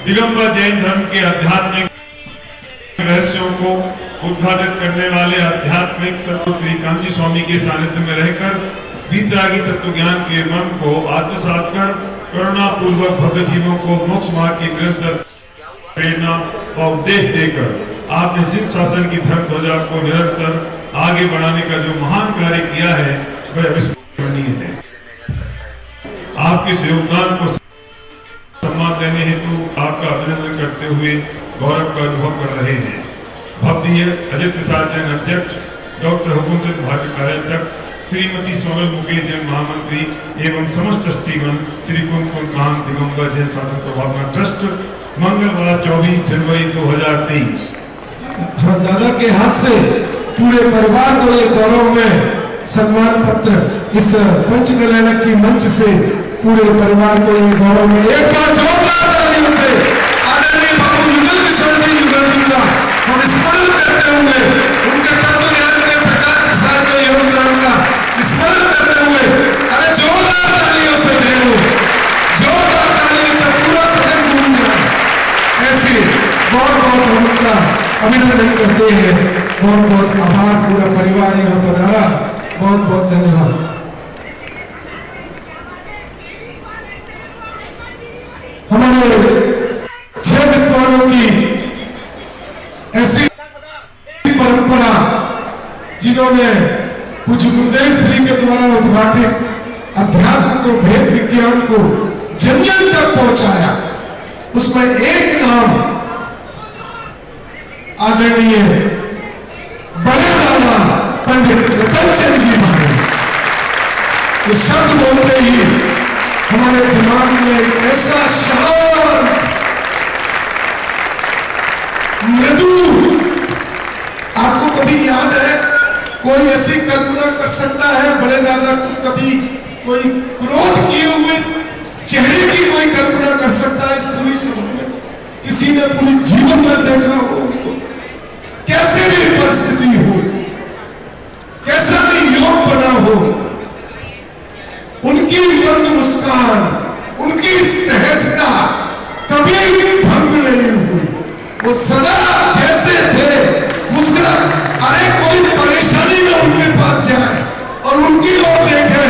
दिगंबर जैन धर्म के आध्यात्मिक रहस्यों को उद्घाटित करने वाले आध्यात्मिक श्री कांची स्वामी के सानिध्य में रहकर बीतरागी तत्व ज्ञान के मन को आत्मसात कर करुणा पूर्वक भव्य जीवों को मोक्ष मार्ग की निरंतर प्रेरणा और उपदेश देकर आपने जिन शासन की धर्म ध्वजा को निरंतर आगे बढ़ाने का जो महान कार्य किया है वह अविस्मरणीय है। आपके इस योगदान को सम्मान देने हेतु आपका अभिनंदन करते हुए गौरव का अनुभव कर रहे हैं। भक्ति अजय प्रसाद जैन अध्यक्ष, डॉक्टर हुकुमचंद भाग्य कार्याध्यक्ष, श्रीमती सोनल मुकेश जैन महामंत्री एवं समस्त ट्रस्टीगण, श्री कुमकुम कान दिगंबर जैन शासन प्रभावना ट्रस्ट, मंगलवार 24 जनवरी 2023। दादा के हाथ से पूरे परिवार को ये गौरव में सम्मान पत्र इस पंचकल्याण की मंच से पूरे परिवार को ये गौरव में एक बार जोरदार तालियों से आदरणीय बाबू युगल किशोर जी युगल जी का हम स्मरण करते हुए उनके तत्व ज्ञान के प्रचार प्रसार के योगदान का स्मरण करते हुए, अरे जोरदार तालियों से देखो, जोरदार तालियों से पूरा सदन गूंज जाए। ऐसे बहुत बहुत हम उनका अभिनंदन करते हैं। बहुत बहुत आभार, पूरा परिवार यहाँ पधारा, बहुत बहुत धन्यवाद। हमारे 6 विद्वानों की ऐसी परंपरा जिन्होंने पूज्य गुरुदेव श्री के द्वारा उद्घाटित अध्यात्म को, भेद विज्ञान को जन जन तक पहुंचाया, उसमें एक नाम आदरणीय बड़े दादा पंडित रतन चंद जी महाराज। ये शब्द बोलते ही हमारे दिमाग में एक ऐसा शांत मृदु, आपको कभी याद है कोई ऐसी कल्पना कर सकता है बड़े दादा को कभी कोई क्रोध किए हुए चेहरे की कोई कल्पना कर सकता है इस पूरी सभा में? किसी ने पूरी जीवन में देखा हो उनको, कैसे भी परिस्थिति हो, कैसा भी योग बना हो, उनकी मंद मुस्कान, उनकी सहजता कभी भंग नहीं हुई। वो सदा जैसे थे मुस्कुरा, अरे कोई परेशानी में उनके पास जाए और उनकी ओर देखे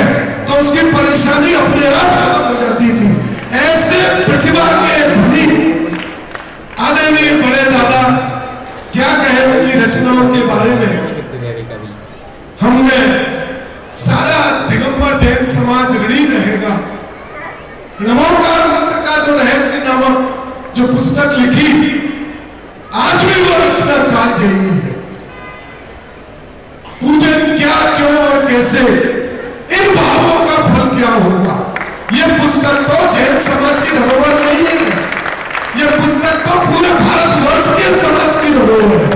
तो उसकी परेशानी अपने आप खत्म हो जाती थी। ऐसे प्रतिभा के धनी आदरणीय बड़े दादा, क्या कहे उनकी रचनाओं के बारे में। हमने सारा दिगंबर जैन समाज ऋणी रहेगा। नमोकार मंत्र का जो रहस्य नामक जो पुस्तक लिखी, आज भी वो रचना कालजयी है। पूजन क्या, क्यों और कैसे, इन भावों का फल क्या होगा। ये पुस्तक तो जैन समाज की धरोहर नहीं है, ये पुस्तक तो पूरे भारतवर्ष के समाज की धरोहर है।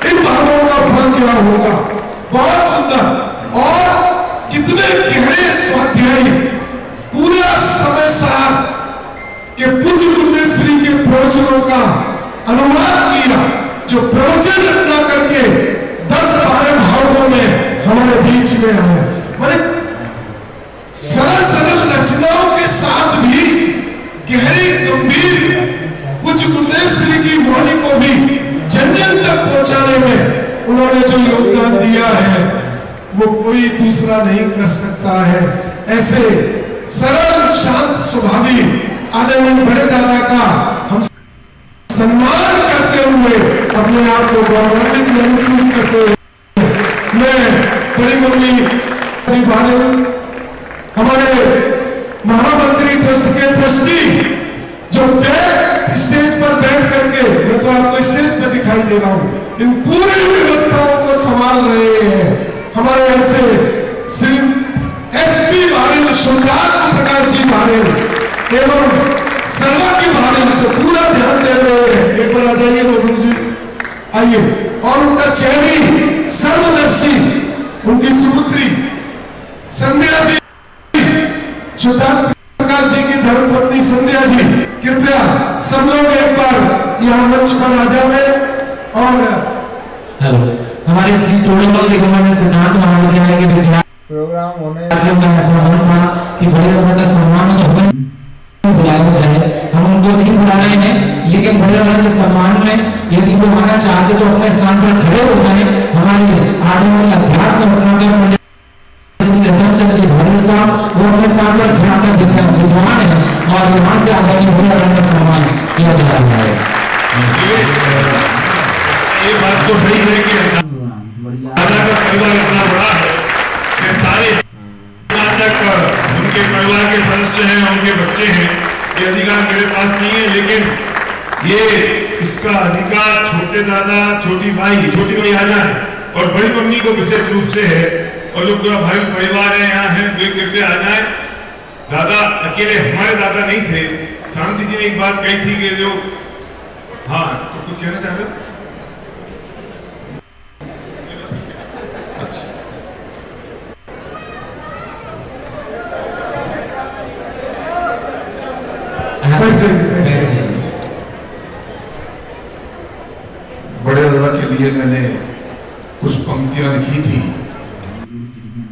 इन भावों का फल क्या होगा, बहुत सुंदर और कितने गहरे स्वाध्याय, पूरा समय सार के पूज्य गुरुदेव श्री के प्रवचनों का अनुवाद किया, जो प्रवचन रचना करके 10-12 भावों में हमारे बीच में आया। मैंने सरल सरल रचनाओं के साथ भी गहरी गंभीर पूज्य गुरुदेव श्री की वाणी को भी जन जन तक पहुंचाने में उन्होंने जो योगदान दिया है वो कोई दूसरा नहीं कर सकता है। ऐसे सरल शांत स्वभावी आदरणीय बड़े दादा का हम सम्मान करते हुए, अपने आप को गौरवान्वित महसूस करते हुए, मैं बड़ी मम्मी जी बादल, हमारे महामंत्री ट्रस्ट के ट्रस्टी, जो स्टेज पर बैठ करके, मैं तो आपको स्टेज पर दिखाई दे रहा हूं, इन पूरी व्यवस्थाओं को संभाल रहे हैं। हमारे ऐसे Shri SP barrel, शुभदान Prakash ji barrel एवं सर्वज्ञ बारेल, जो पूरा ध्यान दे रहे हैं। एक बार आ जाइए बाबू जी, आइए। और उनका चेहरी सर्वदर्शी, उनकी सुपुत्री संध्या जी, शुभदान प्रकाश जी की धर्मपत्नी संध्या जी, कृपया सब लोग एक बार यहाँ मंच पर आ जाए। और हेलो, हमारे श्री टोलेमल दिगंबर सिद्धांत महाविद्यालय के विद्यार्थी प्रोग्राम होने का ऐसा मन था कि बड़े दादा का सम्मान तो बुलाया जाए। हम उनको नहीं बुला रहे हैं, लेकिन बड़े दादा के सम्मान में यदि वो आना चाहते तो अपने स्थान पर खड़े हो जाए। हमारे आदरणीय अध्यात्म रत्नाकर रतनचंद जी भादल साहब, वो अपने स्थान पर खड़ा कर विद्वान है और वहां से आदरणीय बड़े दादा का सम्मान किया जा रहा है। ये बात तो सही है कि दादा का परिवार इतना बड़ा है कि सारे तक उनके परिवार के सदस्य हैं, उनके बच्चे हैं। ये अधिकार मेरे पास नहीं है, लेकिन ये इसका अधिकार छोटे दादा, छोटी भाई आ जाए और बड़ी मम्मी को विशेष रूप से है। और जो पूरा भाई परिवार है यहाँ है, वे कृपया आ जाए। दादा अकेले हमारे दादा नहीं थे। शांति जी ने एक बात कही थी कि जो, हाँ तो कुछ कहना चाह रहे? बड़े दादा के लिए मैंने कुछ पंक्तियां लिखी थी,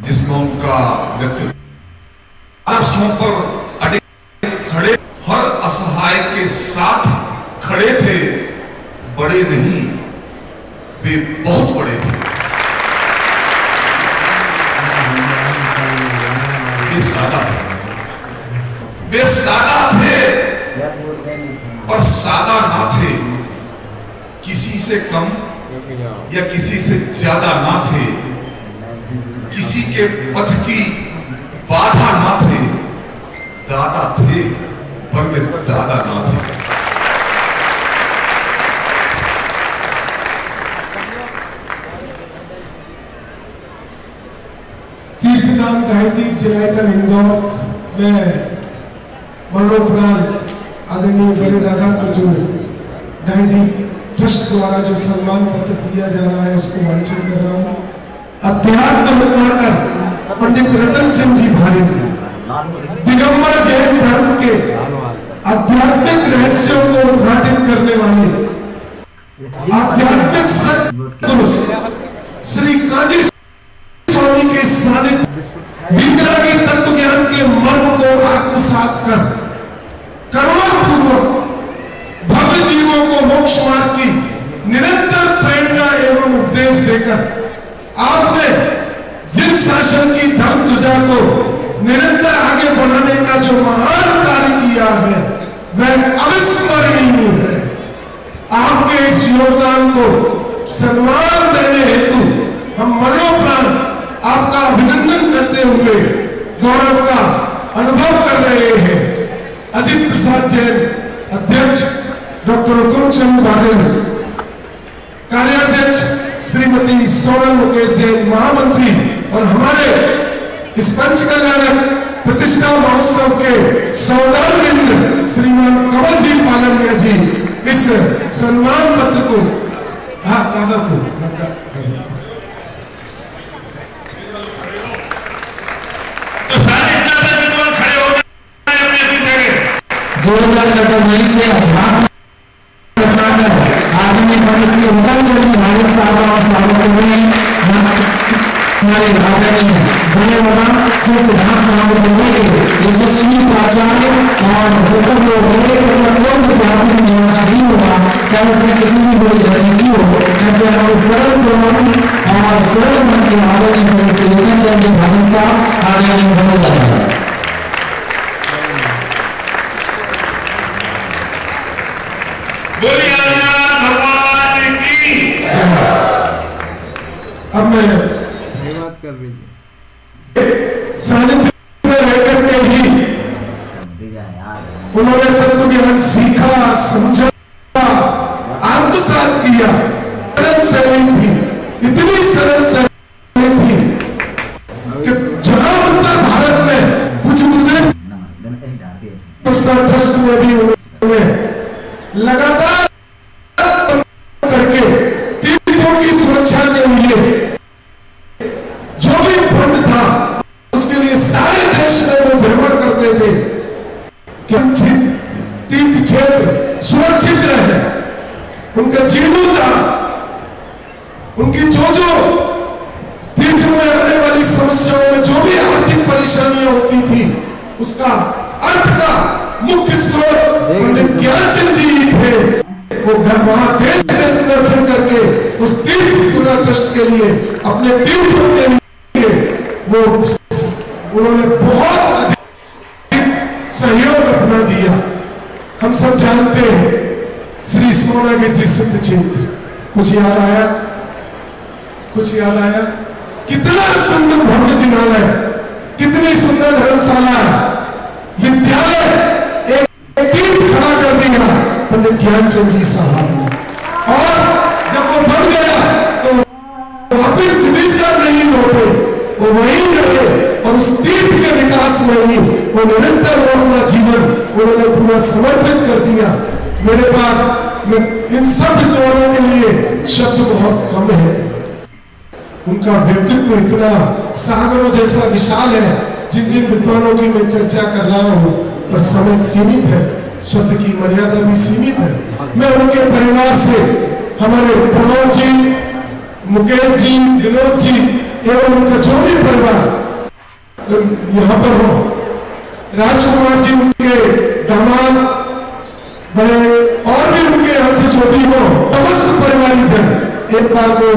जिसमें उनका व्यक्तित्व आदर्शों पर अड़े खड़े, हर असहाय के साथ खड़े थे। बड़े नहीं, वे बहुत बड़े थे। वे सादा थे और सादा ना थे, किसी से कम या किसी से ज्यादा ना थे, किसी के पथ की बाधा ना थे। दादा थे पर वे दादा ना थे। तीर्थधाम गायदीप जिनायतन इंदौर में मरणोपरांत आदरणीय बड़े दादा को जो डायरी ट्रस्ट द्वारा जो सम्मान पत्र दिया जा रहा है उसको वांछित कर रहा हूँ। अध्यात्म रत्नाकर पंडित रतन सिंह जी भारे दिगंबर जैन धर्म के आध्यात्मिक रहस्यों को उद्घाटित करने वाले आध्यात्मिक सत्पुरुष श्री काजी स्वामी के सानिध्य विद्रागी तत्व ज्ञान के मर्म को आत्मसात कर करुणापूर्वक भव्य जीवों को मोक्ष मार्ग की निरंतर प्रेरणा एवं उपदेश देकर आपने जिन शासन की धर्म ध्वजा को निरंतर आगे बढ़ाने का जो महान कार्य किया है वह अविस्मरणीय है। आपके इस योगदान को सम्मान देने हेतु हम मरणोपरांत आपका अभिनंदन करते हुए गौरव का अनुभव कर रहे हैं। अजित प्रसाद जैन अध्यक्ष, डॉक्टर हुकुम चंद बादल कार्याध्यक्ष, श्रीमती सोनल मुकेश जैन महामंत्री और हमारे इस पंच कल्याणक प्रतिष्ठा महोत्सव के सौदामित्र श्रीमान कमल जी पालनिया जी इस सम्मान पत्र को दादा को तो सारे दादा विद्वान खड़े हो गए अपनी जगह। जोरदार लड़ाई से आदमी मनुष्य उधर चली भारत साहब और साहब हमारे आदरणीय बड़े बाबा श्री सिद्धार्थ महाविद्यालय के यशस्वी प्राचार्य और जो लोग विद्यार्थी निवास नहीं होगा चाहे उसने कितनी भी बड़ी जर्नी की हो, ऐसे हमारे सरल स्वभाव और सरल मन के आदरणीय से लेकर चलिए भारत साहब आदरणीय बने जाएगा। भगवान की। अब मैं बात कर रही सानिध्य में रहकर के ही उन्होंने तत्व ज्ञान सीखा, समझा, आत्मसात किया। सरल शैली थी, इतनी सरल शैली थी कि जहां उत्तर भारत में कुछ मुद्दे ट्रस्ट में भी उन्होंने लगातार करके तीर्थों की सुरक्षा के लिए जो भी फंड था उसके लिए सारे देश में वो भ्रमण करते थे कि तीर्थ क्षेत्र सुरक्षित रहे। उनका जीवन था, उनकी जो तीर्थ में आने वाली समस्याओं में जो भी आर्थिक परेशानियां होती थी उसका अर्थ का मुख्य स्रोत पंडित ज्ञानचंद जी थे। वो घर वहां देश देश में फिर करके उस तीर्थ पूजा ट्रस्ट के लिए अपने तीर्थों के लिए वो उन्होंने बहुत अधिक सहयोग अपना दिया। हम सब जानते हैं श्री सोनागिरी जी सिद्ध क्षेत्र, कुछ याद आया? कुछ याद आया? कितना सुंदर भव्य जिनालय, कितनी सुंदर धर्मशाला, विद्यालय, एक तीर्थ खड़ा कर दिया पंडित ज्ञानचंद जी साहब ने। और जब वो बन गया तो वापिस विदेशा नहीं लौटे, वो वहीं रहे और उस तीर्थ के विकास में ही वो निरंतर अपना जीवन उन्होंने पूरा समर्पित कर दिया। मेरे पास इन सब विद्वानों के लिए शब्द बहुत कम है। उनका व्यक्तित्व इतना सागरों जैसा विशाल है, जिन जिन विद्वानों की मैं चर्चा कर रहा हूँ पर समय सीमित है, शब्द की मर्यादा भी सीमित है। मैं उनके परिवार से हमारे प्रमोद जी, मुकेश जी, विनोद जी एवं उनका जो भी परिवार यहाँ पर हो, राजकुमार जी उनके दामाद बड़े और भी उनके यहाँ से जो भी हो, समस्त परिवारी जन एक बार को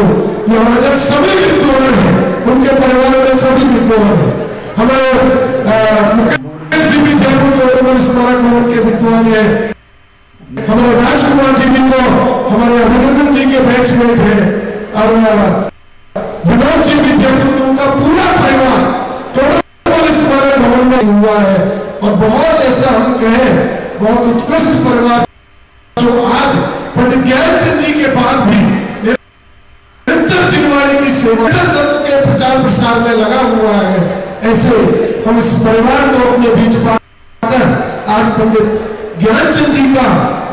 यहाँ जो सभी विद्वान हैं उनके परिवार में सभी विद्वान हैं। हमारे मुकेश जी भी जयपुर के स्मारक भवन के विद्वान है, हमारे राजकुमार जी भी तो हमारे अभिनंदन जी के बैचमेट है और विनोद जी भी जयपुर में, उनका पूरा परिवार स्मारक भवन में हुआ है। और बहुत ऐसा हम कहें बहुत उत्कृष्ट परिवार जो आज पंडित ज्ञानचंद जी के बाद भी निरंतर जिनवाड़ी की सेवा तत्व के प्रचार प्रसार में लगा हुआ है। ऐसे हम इस परिवार को अपने बीच पाकर आज पंडित ज्ञानचंद जी का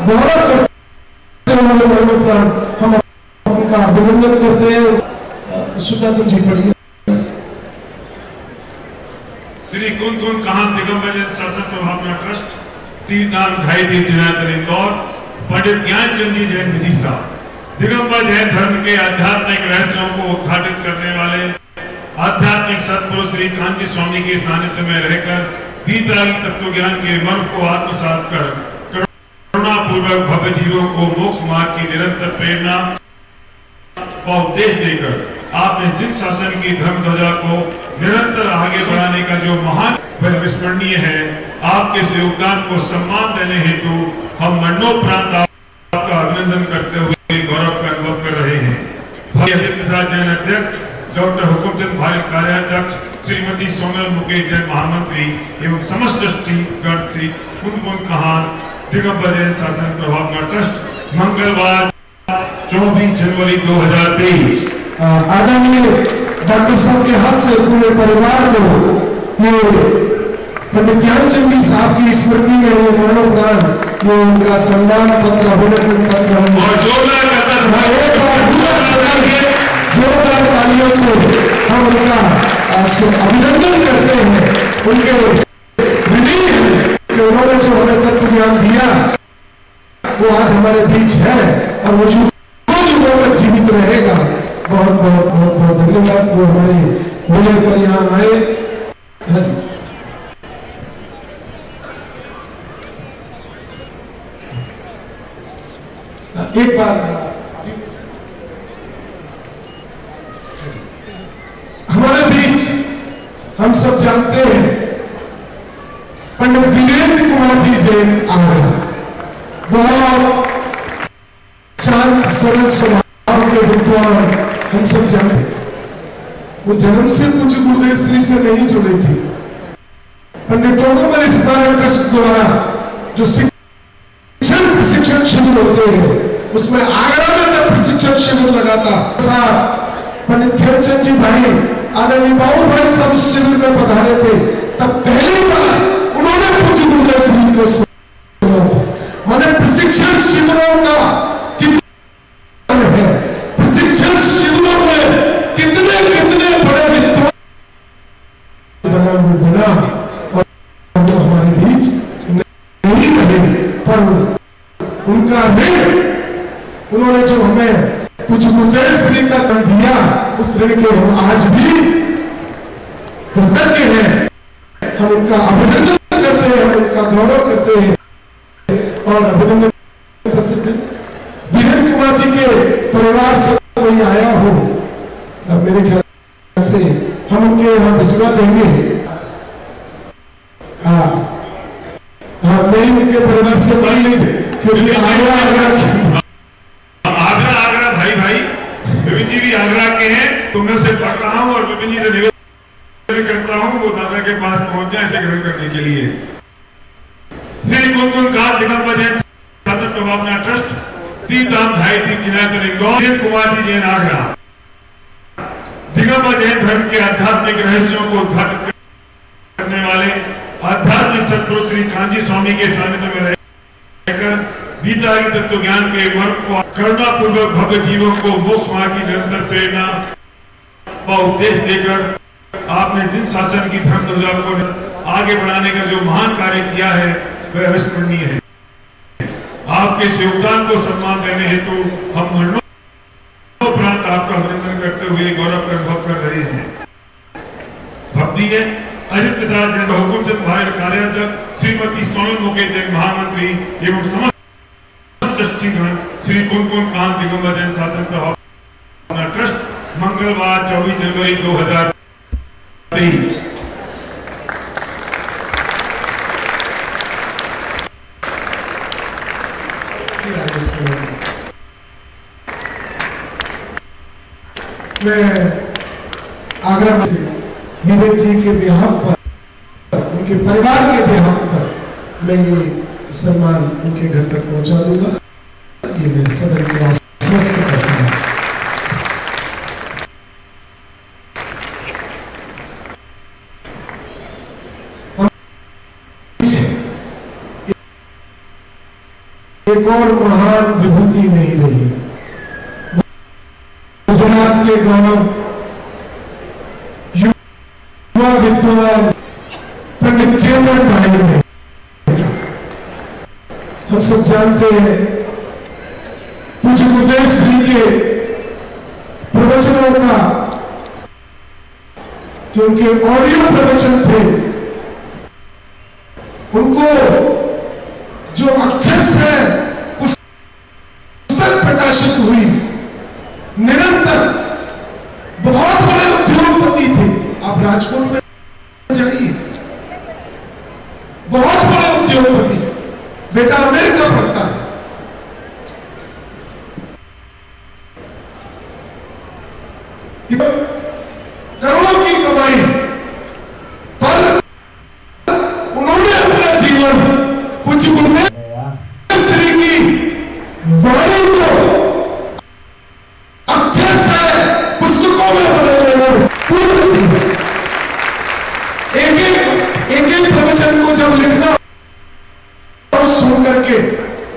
गौरव करते हुए मरणोपरांत हम उनका अभिनंदन करते हैं। सुदातन जी पढ़िए। श्री कुन काहन दिगंबर जैन शासन प्रभावना ट्रस्ट तीर्थधाम ढाई तीर्थ जनार्दन इंदौर पंडित ज्ञानचंद जी जैन विदिशा दिगंबर जैन धर्म के आध्यात्मिक रहस्यों को उद्घाटित करने वाले आध्यात्मिक सतपुरुष श्री कांची स्वामी के सानिध्य में रहकर गीताली तत्व ज्ञान के मर्म को आत्मसात कर करुणा पूर्वक भव्य जीवों को मोक्ष मार्ग की निरंतर प्रेरणा व उपदेश देकर आपने जिन शासन की धर्म ध्वजा को निरंतर आगे बढ़ाने का जो महान व विस्मरणीय है, आपके इस योगदान को सम्मान देने हेतु हम मरणोपरांत आपका अभिनंदन करते हुए गौरव का अनुभव कर रहे हैं। भाई अजित प्रसाद जैन अध्यक्ष, डॉक्टर हुकुमचंद भाई कार्याध्यक्ष, श्रीमती सोनल मुकेश जैन महामंत्री एवं समस्त ट्रस्टीगण श्री कुन काहन दिगंबर जैन शासन प्रभावना ट्रस्ट मंगलवार 24 जनवरी 2023 आदरणीय डॉक्टर साहब के हाथ से पूरे परिवार को ये पंडित ज्ञानचंद जी साहब की स्मृति में ये मरणोपरांत ये उनका सम्मान पत्र अभिनंदन पत्र जोरदार तालियों से हम उनका अभिनंदन करते हैं। उनके विनय है कि उन्होंने जो हमें तत्व ज्ञान दिया वो आज हमारे बीच है और वो युगों तक जीवित रहेगा। बहुत बहुत बहुत बहुत धन्यवाद वो हमारे बोले पर यहाँ आए। एक बार हमारे बीच हम सब जानते हैं पंडित वीरेंद्र कुमार जी जैन आगरा, बहुत शांत सरल स्वभाव के विद्वान हम सब जानते हैं। वो जन्म से कुछ गुरुदेव श्री से नहीं जुड़े थे। पंडित टोडरमल सिद्धार्थ ट्रस्ट द्वारा जो प्रशिक्षण शिविर होते हैं उसमें आगरा में जब प्रशिक्षण शिविर लगा था, पंडित खेमचंद जी भाई आदरणीय बाबू भाई सब उस शिविर में पधारे थे। तब पहली बार उन्होंने पूज्य गुरुदेव श्री को सुना। मैंने प्रशिक्षण शिविरों का कितना है, प्रशिक्षण शिविरों में कितने कितने बड़े विद्वान बना और जो हमारे बीच नहीं रहे, पर उनका ऋण उन्होंने जो हमें कुछ गुरुदेव श्री का दंड दिया उस ऋण के हम आज भी कृतज्ञ हैं। हम उनका अभिनंदन करते हैं, हम उनका गौरव करते हैं और अभिनंदन करते हैं। वीरेंद्र कुमार जी के परिवार से कोई आया हो, मेरे ख्याल से हम उनके यहाँ भिजवा देंगे। हाँ, नहीं उनके परिवार से मान लीजिए क्योंकि आगरा भाई विपिन जी भी आगरा के हैं, तो मैं उसे पढ़ रहा हूँ और विपिन जी से निवेदन करता हूँ वो दादा के पास पहुंच जाए इसे ग्रहण करने के लिए। श्री कुन काहन दिगंबर जैन शासन प्रभावना ट्रस्ट तीर्थधाम ढाई तीर्थ जनार्दन इंदौर कुमार जी जैन आगरा दिगंबर जैन धर्म के आध्यात्मिक रहस्यों को उद्घाटित करने वाले आध्यात्मिक सतपुरुष श्री कांची स्वामी के सानिध्य में रहकर गीताली तत्व ज्ञान के मर्म को करुणा पूर्वक भव्य जीवों को मोक्ष मार्ग की निरंतर प्रेरणा व उपदेश देकर आपने जिन शासन की धर्म ध्वजा को आगे बढ़ाने का जो महान कार्य किया है वह अविस्मरणीय है। आपके इस योगदान को सम्मान देने हेतु हम मरणोपरांत आपका अभिनंदन करते हुए गौरव का अनुभव कर रहे हैं। भक्ति है अजित प्रसाद जैन हुकुमचंद भाई कार्याध्यक्ष, श्रीमती सोनल मुकेश जैन महामंत्री एवं समस्त ट्रस्टीगण श्री कुन काहन दिगंबर जैन शासन प्रभावना ट्रस्ट मंगलवार 24 जनवरी 2023। मैं आगरा में से वीरेंद्र जी के बिहाफ पर, उनके परिवार के बिहाफ पर मैं ये सम्मान उनके घर तक पहुंचा दूंगा। ये मैं सदन को आश्वस्त करता हूं। एक और महान विभूति नहीं रही। गुजरात के गौरव युवा विद्वान पंडित चेतन भाई ने, हम सब जानते हैं पूज्य गुरुदेव श्री के प्रवचनों का, जो उनके ऑडियो प्रवचन थे, उनको जो अक्षर से पुस्तक प्रकाशित हुई, निरंतर बहुत बड़े उद्योगपति थे। आप राजकोट में जाइए, बहुत बड़े उद्योगपति, बेटा अमेरिका पढ़ता है। करोड़ों की कमाई, पर उन्होंने अपना जीवन कुछ गुरुदेव श्री की वाणी को अक्षर से पुस्तकों में बदलने में पूर्ण जीवन, एक प्रवचन को जब लिखना सुन करके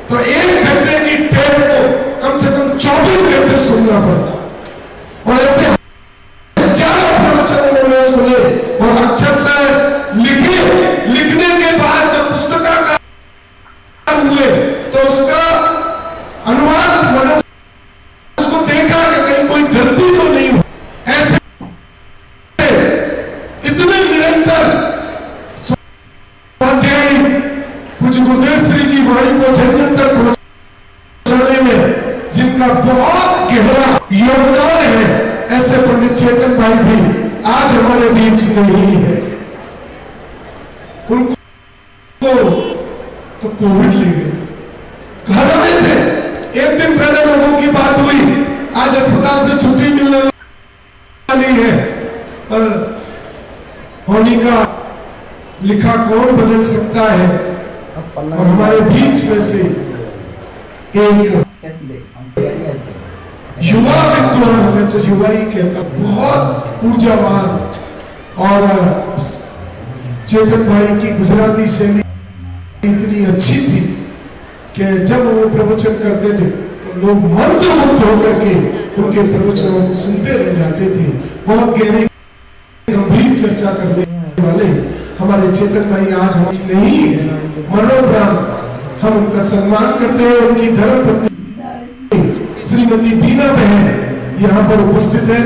तो 1 घंटे की टेप को कम से कम 24 घंटे सुनना पड़ता। और ऐसे सुने और अक्षर से लिखे, लिखने के बाद जब पुस्तकाकार हुए तो उसका अनुवाद मतलब उसको देखा कि कहीं कोई गलती तो नहीं हुई। ऐसे इतने निरंतर स्वाध्यायी कुछ गुरुदेव श्री की वाणी को जन तक पहुंचाने में जिनका बहुत गहरा योगदान है, ऐसे पंडित चेतन भाई भी आज हमारे बीच नहीं है। उनको तो कोविड ले गया, घर आए थे, 1 दिन पहले लोगों की बात हुई, आज अस्पताल से छुट्टी मिलने वाली है, पर होनी का लिखा कौन बदल सकता है। और हमारे बीच में से एक युवा विद्वान, हमें तो युवा ही कहता, बहुत ऊर्जावान, और चेतन भाई की गुजराती शैली इतनी अच्छी थी कि जब वो प्रवचन करते थे तो लोग मंत्रमुग्ध होकर के उनके प्रवचनों को सुनते रह जाते थे। बहुत गहरी गंभीर चर्चा करने वाले हमारे चेतन भाई आज हमारे नहीं है, मरणोपरांत हम उनका सम्मान करते हैं। उनकी धर्मपत्नी श्रीमती बीना बहन यहाँ पर उपस्थित है।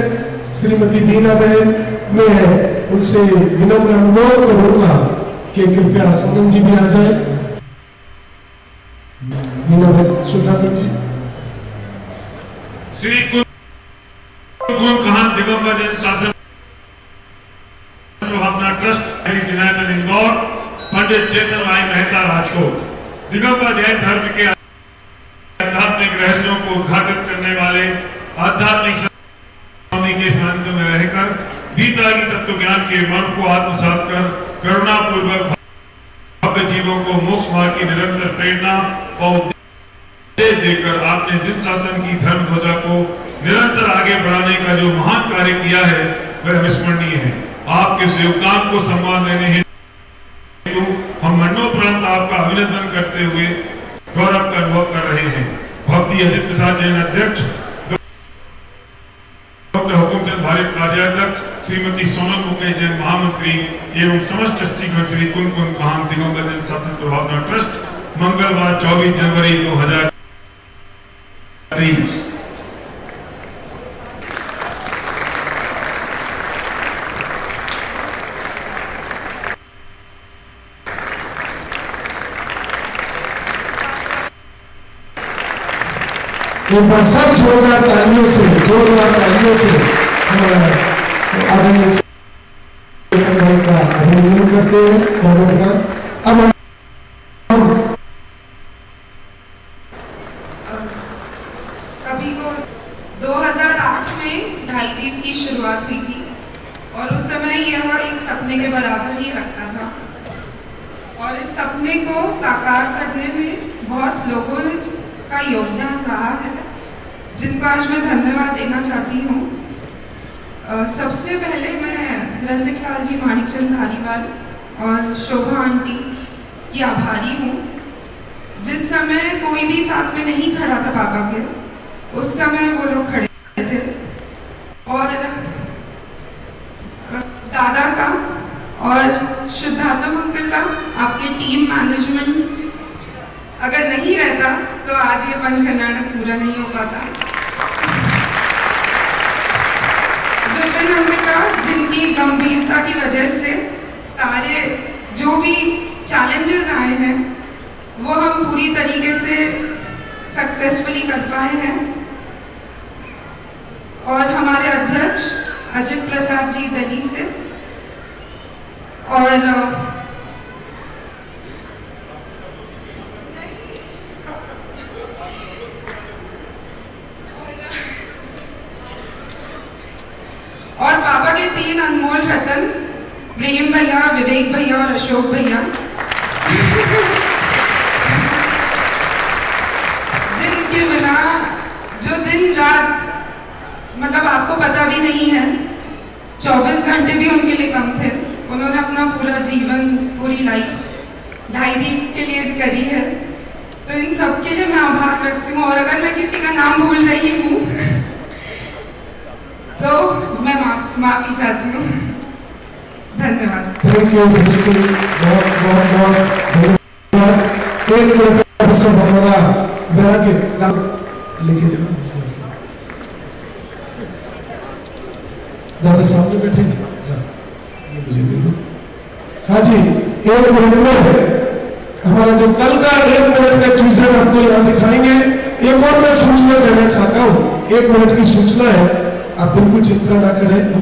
श्रीमती बीना बहन में उनसे विनम्र अनुरोध करूंगा कि कृपया सोनम जी भी आ जाए। बीना बहन, सुधाकर जी। श्री कुंकान दिगंबर जैन शासन भावना ट्रस्ट जिनायतन इंदौर, पंडित चेतन भाई मेहता राजकोट, दिगंबर जैन धर्म के आध्यात्मिक रहस्यों को उद्घाटित करने वाले आध्यात्मिक स्वामी के सानिध्य में रहकर बीतरागी तत्व ज्ञान के मर्म को आत्मसात कर करुणा पूर्वक भव्य जीवों को मोक्ष मार्ग की निरंतर प्रेरणा और उपदेश देकर आपने जिन शासन की धर्म ध्वजा को निरंतर आगे बढ़ाने का जो महान कार्य किया है वह अविस्मरणीय है। आपके इस योगदान को सम्मान देने हेतु हम मरणोपरांत आपका अभिनंदन करते हुए गौरव का अनुभव कर रहे हैं। भक्ति अजित प्रसाद जैन अध्यक्ष, डॉक्टर हुकुमचंद भारत कार्याध्यक्ष, श्रीमती सोनल मुकेश जैन महामंत्री एवं समस्त ट्रस्टीगण श्री कुंकुन कान दिगंबर जैन शासन प्रभावना ट्रस्ट, मंगलवार 24 जनवरी 2023। एक बार सब जोरदार तालियों से आदरणीय चेतन भाई का अभिनंदन करते हैं। अब सभी को 2008 में ढाई द्वीप की शुरुआत हुई थी और उस समय यह एक सपने के बराबर ही लगता था, और इस सपने को साकार करने में बहुत लोगों का योगदान रहा है, जिनको आज मैं धन्यवाद देना चाहती हूँ। सबसे पहले मैं रसिकलाल जी माणिकचंद धारीवाल और शोभा आंटी की आभारी हूँ। जिस समय कोई भी साथ में नहीं खड़ा था पापा के, उस समय वो लोग खड़े थे। और दादा का और शुद्धात्म अंकल का, आपके टीम मैनेजमेंट अगर नहीं रहता तो आज ये पंच कल्याणक पूरा नहीं हो पाता। विपिन अंकल का, जिनकी गंभीरता की वजह से सारे जो भी चैलेंजेस आए हैं वो हम पूरी तरीके से सक्सेसफुली कर पाए हैं। और हमारे अध्यक्ष अजित प्रसाद जी दिल्ली से, और पापा के 3 अनमोल रतन, प्रेम भैया, विवेक भैया और अशोक भैया, जिनके बिना जो दिन रात, मतलब आपको पता भी नहीं है, 24 घंटे भी उनके लिए कम थे। उन्होंने अपना पूरा जीवन, पूरी लाइफ ढाईदीप के लिए करी है। तो इन सब के लिए मैं आभार व्यक्त हूँ। और अगर मैं किसी का नाम भूल रही हूँ तो मैं माफी चाहती हूँ। धन्यवाद। Thank you. बहुत बहुत बहुत धन्यवाद। एक मिनट लेके दादा सामने बैठेंगे। मुझे दे दो। हाँ जी, 1 मिनट में हमारा जो कल का 1 मिनट का टीजर आपको यहाँ दिखाएंगे। एक और मैं सूचना देना चाहता हूँ, 1 मिनट की सूचना है, आप बिल्कुल चिंता ना करें।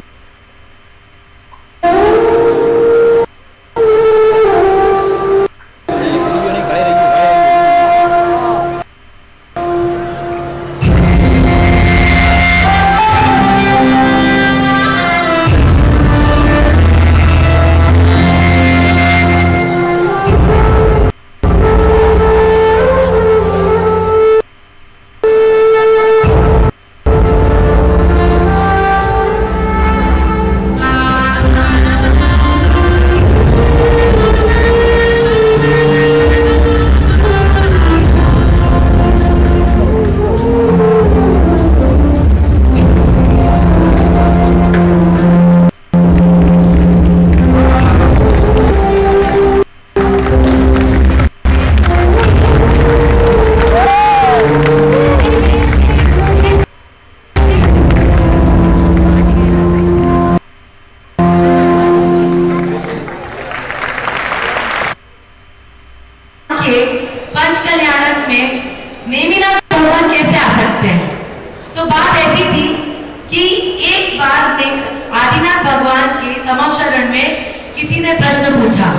पंच कल्याणक में नेमिनाथ भगवान कैसे आ सकते हैं? तो बात ऐसी थी कि एक बार आदिनाथ भगवान के समवशरण में किसी ने प्रश्न पूछा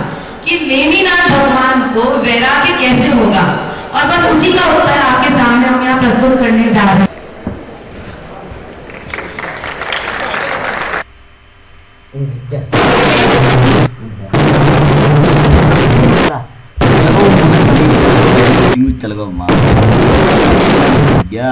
कि नेमिनाथ भगवान को वैराग्य कैसे होगा, और बस उसी का उत्तर आपके सामने हम यहाँ प्रस्तुत करने जा रहे हैं। चल गो माँ क्या